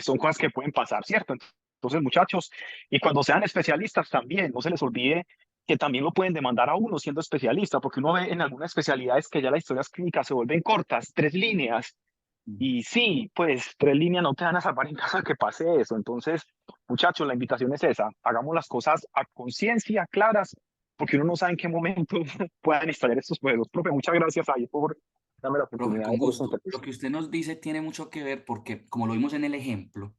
Speaker 8: son cosas que pueden pasar, ¿cierto? Entonces, muchachos, y cuando sean especialistas también, no se les olvide que también lo pueden demandar a uno siendo especialista, porque uno ve en algunas especialidades que ya las historias clínicas se vuelven cortas, 3 líneas, y sí, pues 3 líneas no te van a salvar en caso de que pase eso. Entonces, muchachos, la invitación es esa, hagamos las cosas a conciencia, claras, porque uno no sabe en qué momento puedan estallar estos pueblos. Profe, muchas gracias ahí por darme la
Speaker 3: Profe,
Speaker 8: oportunidad de
Speaker 3: con
Speaker 8: hacer esta
Speaker 3: gusto. Lo
Speaker 8: entrevista.
Speaker 3: que usted nos dice tiene mucho que ver porque, como lo vimos en el ejemplo,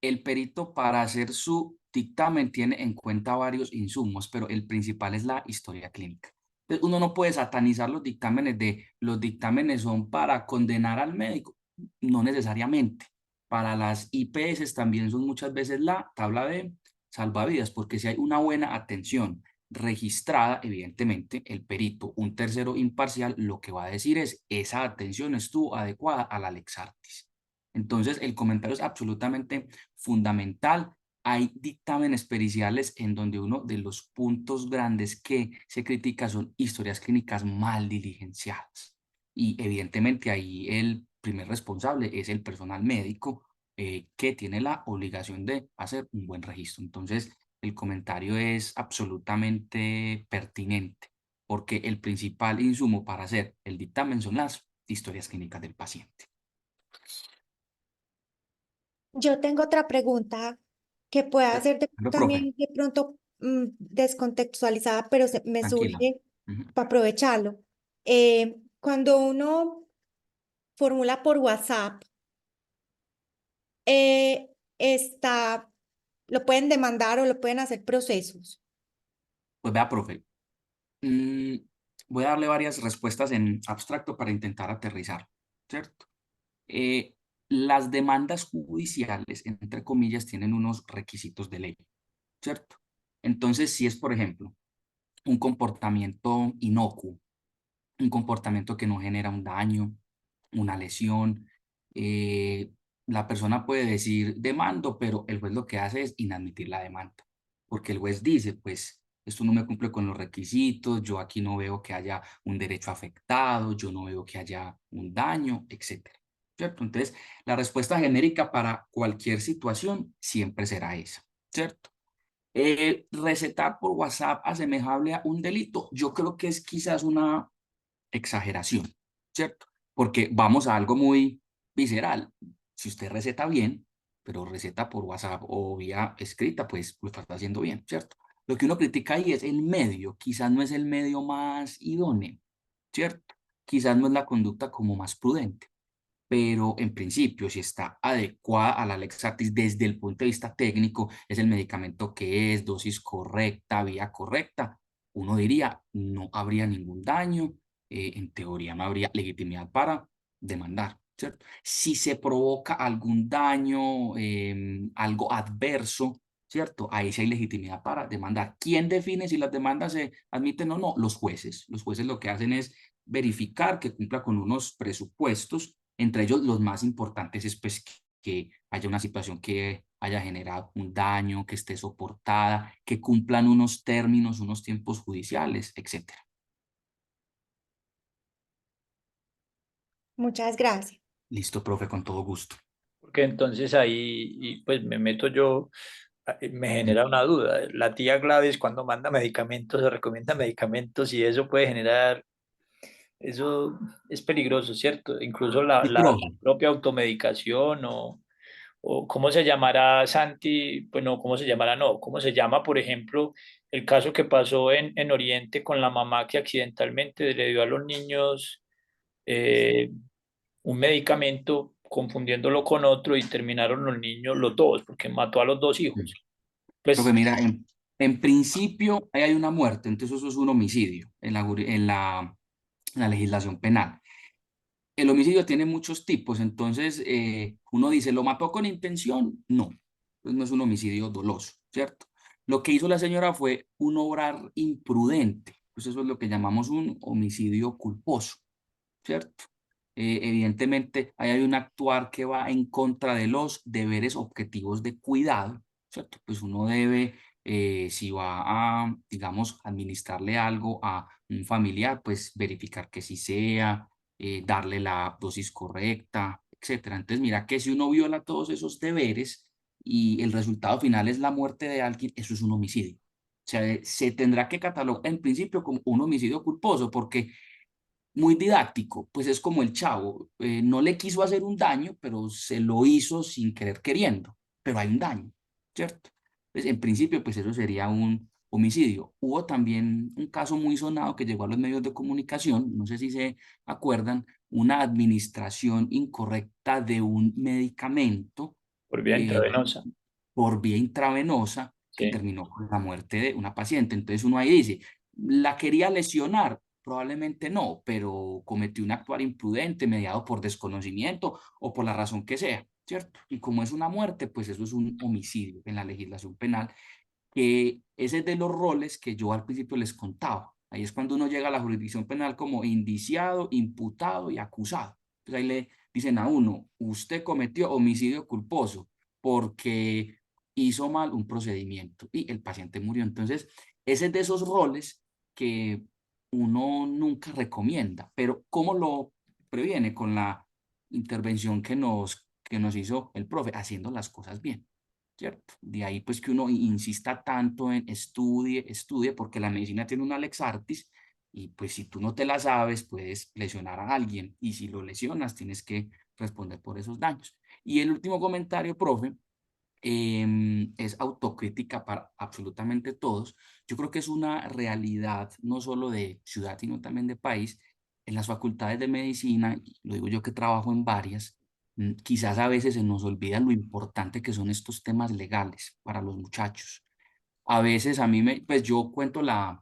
Speaker 3: el perito para hacer su dictamen tiene en cuenta varios insumos, pero el principal es la historia clínica. Entonces, uno no puede satanizar los dictámenes de los dictámenes son para condenar al médico, no necesariamente. Para las IPS también son muchas veces la tabla de salvavidas, porque si hay una buena atención registrada, evidentemente el perito, un tercero imparcial, lo que va a decir es esa atención estuvo adecuada a la lex artis. Entonces, el comentario es absolutamente fundamental. Hay dictámenes periciales en donde uno de los puntos grandes que se critica son historias clínicas mal diligenciadas. Y evidentemente ahí el primer responsable es el personal médico que tiene la obligación de hacer un buen registro. Entonces, el comentario es absolutamente pertinente porque el principal insumo para hacer el dictamen son las historias clínicas del paciente.
Speaker 7: Yo tengo otra pregunta que pueda ser
Speaker 3: Pero, profe,
Speaker 7: también de pronto descontextualizada, pero me
Speaker 3: tranquila.
Speaker 7: surge para aprovecharlo. Cuando uno formula por WhatsApp, eh, está, lo pueden demandar o lo pueden hacer procesos.
Speaker 3: Pues vea, profe, mm, voy a darle varias respuestas en abstracto para intentar aterrizar, ¿cierto? Las demandas judiciales, entre comillas, tienen unos requisitos de ley, ¿cierto? Entonces, si es, por ejemplo, un comportamiento inocuo, un comportamiento que no genera un daño, una lesión, la persona puede decir demando, pero el juez lo que hace es inadmitir la demanda, porque el juez dice, pues esto no me cumple con los requisitos, yo aquí no veo que haya un derecho afectado, yo no veo que haya un daño, etcétera. ¿Cierto? Entonces, la respuesta genérica para cualquier situación siempre será esa, ¿cierto? Recetar por WhatsApp asemejable a un delito, yo creo que es quizás una exageración, ¿cierto? Porque vamos a algo muy visceral. Si usted receta bien, pero receta por WhatsApp o vía escrita, pues lo está haciendo bien, ¿cierto? Lo que uno critica ahí es el medio, quizás no es el medio más idóneo, ¿cierto? Quizás no es la conducta como más prudente, pero en principio, si está adecuada a la lex artis desde el punto de vista técnico, es el medicamento que es, dosis correcta, vía correcta, uno diría, no habría ningún daño, en teoría no habría legitimidad para demandar, ¿cierto? Si se provoca algún daño, algo adverso, ¿cierto? Ahí sí hay legitimidad para demandar. ¿Quién define si las demandas se admiten o no? Los jueces. Los jueces lo que hacen es verificar que cumpla con unos presupuestos, entre ellos los más importantes es pues que haya una situación que haya generado un daño, que esté soportada, que cumplan unos términos, unos tiempos judiciales, etcétera.
Speaker 7: Muchas gracias.
Speaker 3: Listo, profe, con todo gusto.
Speaker 2: Porque entonces ahí pues me meto yo, me genera una duda. La tía Gladys cuando manda medicamentos o recomienda medicamentos y eso puede generar eso es peligroso, ¿cierto? Incluso la,
Speaker 3: Y
Speaker 2: la
Speaker 3: profe,
Speaker 2: propia automedicación o cómo se llamará Santi, bueno, cómo se llamará, no, cómo se llama, por ejemplo, el caso que pasó en Oriente con la mamá que accidentalmente le dio a los niños eh, un medicamento confundiéndolo con otro y terminaron los niños, los dos, porque mató a los dos hijos. Pues,
Speaker 3: profe, mira, en principio ahí hay una muerte, entonces eso es un homicidio en la legislación penal. El homicidio tiene muchos tipos, entonces uno dice, ¿lo mató con intención? No, pues no es un homicidio doloso, ¿cierto? Lo que hizo la señora fue un obrar imprudente, pues eso es lo que llamamos un homicidio culposo, ¿cierto? Evidentemente, ahí hay un actuar que va en contra de los deberes objetivos de cuidado, ¿cierto? Pues uno debe, si va a, digamos, administrarle algo a un familiar, pues verificar que sí sea, darle la dosis correcta, etcétera. Entonces, mira que si uno viola todos esos deberes y el resultado final es la muerte de alguien, eso es un homicidio. O sea, se tendrá que catalogar en principio como un homicidio culposo, porque muy didáctico, pues es como el chavo, no le quiso hacer un daño, pero se lo hizo sin querer queriendo, pero hay un daño, ¿cierto? Pues en principio, pues eso sería un homicidio. Hubo también un caso muy sonado que llegó a los medios de comunicación, no sé si se acuerdan, una administración incorrecta de un medicamento
Speaker 2: por vía
Speaker 3: eh,
Speaker 2: intravenosa,
Speaker 3: por vía intravenosa que
Speaker 2: sí.
Speaker 3: terminó con la muerte de una paciente. Entonces uno ahí dice, ¿la quería lesionar? Probablemente no, pero cometió un actuar imprudente mediado por desconocimiento o por la razón que sea, ¿cierto? Y como es una muerte, pues eso es un homicidio en la legislación penal, que ese es de los roles que yo al principio les contaba. Ahí es cuando uno llega a la jurisdicción penal como indiciado, imputado y acusado. Entonces ahí le dicen a uno, usted cometió homicidio culposo porque hizo mal un procedimiento y el paciente murió. Entonces, ese es de esos roles que uno nunca recomienda, pero ¿cómo lo previene? Con la intervención que nos hizo el profe, haciendo las cosas bien. ¿Cierto? De ahí pues que uno insista tanto en estudie, estudie, porque la medicina tiene una lex artis y pues si tú no te la sabes puedes lesionar a alguien y si lo lesionas tienes que responder por esos daños. Y el último comentario, profe, es autocrítica para absolutamente todos. Yo creo que es una realidad no solo de ciudad, sino también de país. En las facultades de medicina, y lo digo yo que trabajo en varias, quizás a veces se nos olvida lo importante que son estos temas legales para los muchachos. A veces a mí pues yo cuento la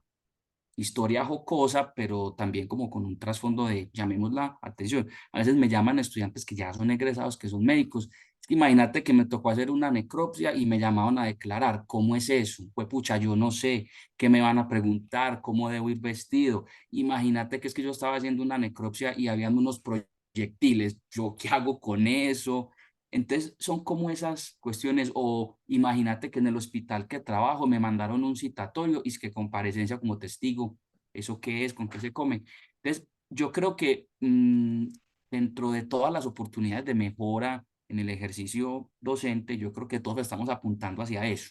Speaker 3: historia jocosa, pero también como con un trasfondo de, llamémosla la atención. A veces me llaman estudiantes que ya son egresados, que son médicos. Es que imagínate que me tocó hacer una necropsia y me llamaban a declarar. ¿Cómo es eso? Pues pucha, yo no sé qué me van a preguntar, cómo debo ir vestido. Imagínate que es que yo estaba haciendo una necropsia y habían unos proyectiles. ¿Yo qué hago con eso? Entonces son como esas cuestiones, o imagínate que en el hospital que trabajo me mandaron un citatorio y es que comparecencia como testigo, ¿eso qué es? ¿Con qué se come? Entonces yo creo que dentro de todas las oportunidades de mejora en el ejercicio docente, yo creo que todos estamos apuntando hacia eso.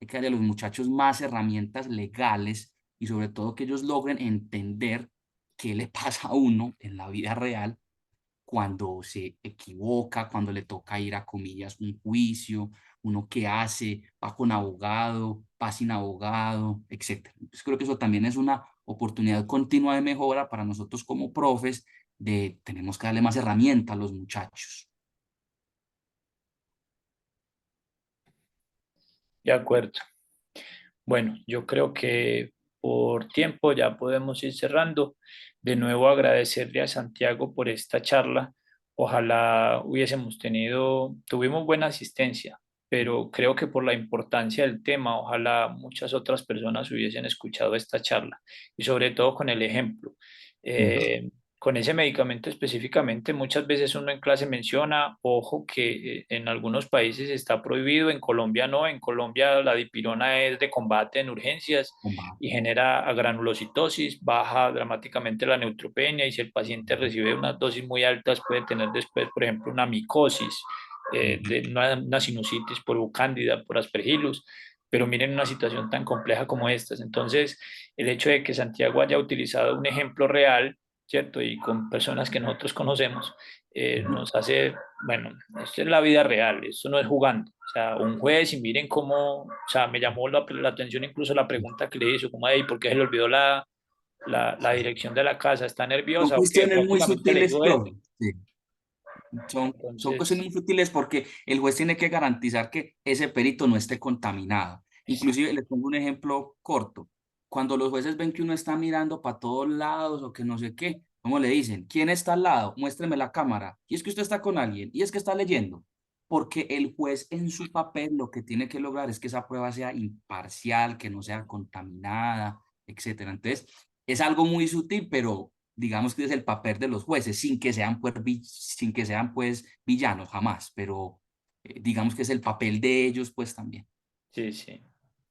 Speaker 3: Hay que darle a los muchachos más herramientas legales y sobre todo que ellos logren entender qué le pasa a uno en la vida real cuando se equivoca, cuando le toca ir a comillas un juicio, uno qué hace, va con abogado, va sin abogado, etcétera. Entonces creo que eso también es una oportunidad continua de mejora para nosotros como profes, de tenemos que darle más herramientas a los muchachos.
Speaker 2: De acuerdo. Bueno, yo creo que por tiempo ya podemos ir cerrando. De nuevo agradecerle a Santiago por esta charla. Ojalá tuvimos buena asistencia, pero creo que por la importancia del tema, ojalá muchas otras personas hubiesen escuchado esta charla y sobre todo con el ejemplo. Eh, con ese medicamento específicamente, muchas veces uno en clase menciona, ojo, que en algunos países está prohibido, en Colombia no, en Colombia la dipirona es de combate en urgencias y genera agranulocitosis, baja dramáticamente la neutropenia y si el paciente recibe unas dosis muy altas puede tener después, por ejemplo, una micosis, una sinusitis por cándida, por aspergillus, pero miren una situación tan compleja como estas. Entonces, el hecho de que Santiago haya utilizado un ejemplo real ¿cierto? Y con personas que nosotros conocemos, nos hace, bueno, esto es la vida real, esto no es jugando. O sea, un juez, y miren cómo, o sea, me llamó la atención incluso la pregunta que le hizo, como, hey, ¿por qué se le olvidó la dirección de la casa? ¿Está
Speaker 3: Son
Speaker 2: nerviosa o qué?
Speaker 3: cuestiones muy
Speaker 2: Prácticamente le
Speaker 3: sutiles,
Speaker 2: dijo eso.
Speaker 3: profe. Sí. Son cuestiones
Speaker 2: Entonces,
Speaker 3: muy sutiles porque el juez tiene que garantizar que ese perito no esté contaminado. Inclusive les pongo un ejemplo corto. Cuando los jueces ven que uno está mirando para todos lados o que no sé qué, ¿cómo le dicen? ¿Quién está al lado? Muéstreme la cámara. Y es que usted está con alguien y es que está leyendo. Porque el juez en su papel lo que tiene que lograr es que esa prueba sea imparcial, que no sea contaminada, etcétera. Entonces, es algo muy sutil, pero digamos que es el papel de los jueces, sin que sean pues villanos, jamás, pero digamos que es el papel de ellos pues también.
Speaker 2: sí, sí.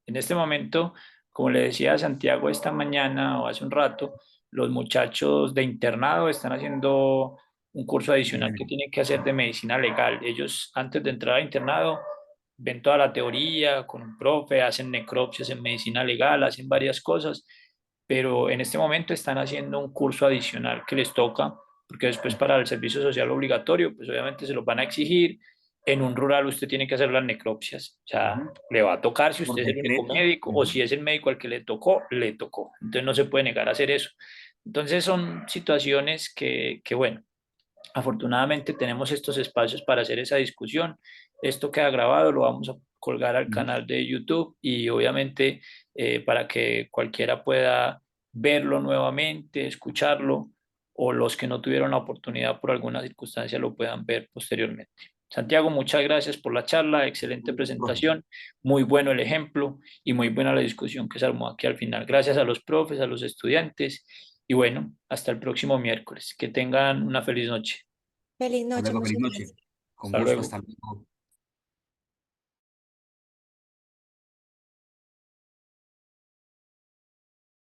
Speaker 2: En este momento, como le decía a Santiago esta mañana o hace un rato, los muchachos de internado están haciendo un curso adicional que tienen que hacer de medicina legal. Ellos, antes de entrar a internado, ven toda la teoría con un profe, hacen necropsias en medicina legal, hacen varias cosas, pero en este momento están haciendo un curso adicional que les toca, porque después para el servicio social obligatorio, pues obviamente se los van a exigir. En un rural usted tiene que hacer las necropsias, o sea,
Speaker 3: Ujú.
Speaker 2: le va a tocar si
Speaker 3: Por
Speaker 2: usted es el único
Speaker 3: decreto.
Speaker 2: médico o
Speaker 3: Ujú.
Speaker 2: si es el médico al que le tocó, le tocó. Entonces no se puede negar a hacer eso. Entonces son situaciones que bueno, afortunadamente tenemos estos espacios para hacer esa discusión. Esto queda grabado, lo vamos a colgar al
Speaker 3: Ujú.
Speaker 2: canal de YouTube y obviamente para que cualquiera pueda verlo nuevamente, escucharlo, o los que no tuvieron la oportunidad por alguna circunstancia lo puedan ver posteriormente. Santiago, muchas gracias por la charla, excelente
Speaker 3: Profe.
Speaker 2: presentación, muy bueno el ejemplo y muy buena la discusión que se armó aquí al final. Gracias a los profes, a los estudiantes y bueno, hasta el próximo miércoles. Que tengan una feliz noche.
Speaker 7: Feliz
Speaker 3: Hasta
Speaker 7: noche,
Speaker 3: luego, feliz
Speaker 7: muchas
Speaker 3: noche.
Speaker 7: gracias.
Speaker 3: Con
Speaker 2: Hasta
Speaker 3: gusto,
Speaker 2: luego.
Speaker 3: hasta luego.